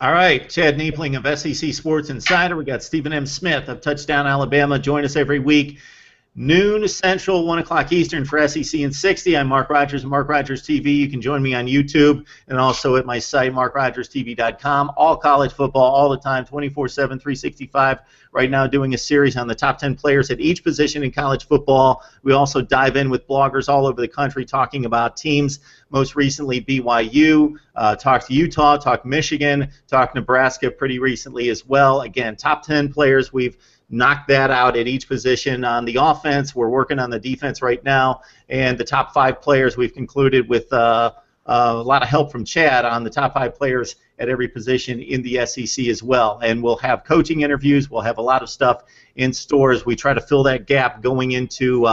All right, Chad Neipling of SEC Sports Insider. We got Stephen M. Smith of Touchdown Alabama. Join us every week, noon Central, 1 o'clock Eastern for SEC in 60. I'm Mark Rogers of MarkRogersTV. You can join me on YouTube and also at my site, MarkRogersTV.com. All college football, all the time, 24/7, 365. Right now doing a series on the top 10 players at each position in college football. We also dive in with bloggers all over the country talking about teams. Most recently, BYU, talked Utah, talked Michigan, talked Nebraska pretty recently as well. Again, top 10 players we've knock that out at each position. On the offense, we're working on the defense right now, and the top 5 players we've concluded with a lot of help from Chad on the top 5 players at every position in the SEC as well. And we'll have coaching interviews. We'll have a lot of stuff in store as we try to fill that gap going into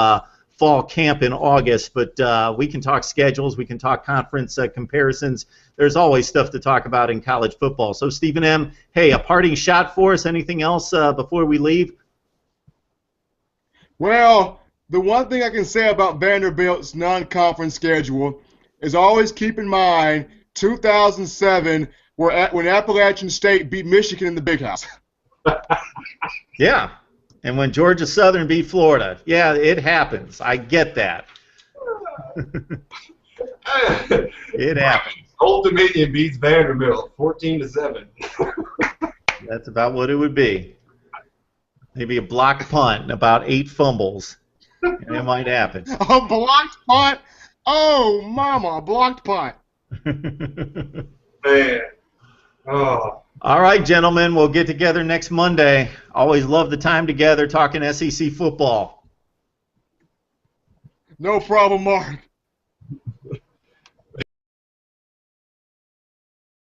fall camp in August. But we can talk schedules. We can talk conference comparisons. There's always stuff to talk about in college football. So, Stephen M., hey, a parting shot for us. Anything else before we leave? Well, the one thing I can say about Vanderbilt's non-conference schedule is always keep in mind 2007, when Appalachian State beat Michigan in the Big House. Yeah, and when Georgia Southern beat Florida. Yeah, it happens. I get that. It happens. Old Dominion beats Vanderbilt 14-7. That's about what it would be. Maybe a blocked punt and about 8 fumbles, and it might happen. A blocked punt? Oh, mama, a blocked punt. Man. Oh. All right, gentlemen, we'll get together next Monday. Always love the time together talking SEC football. No problem, Mark.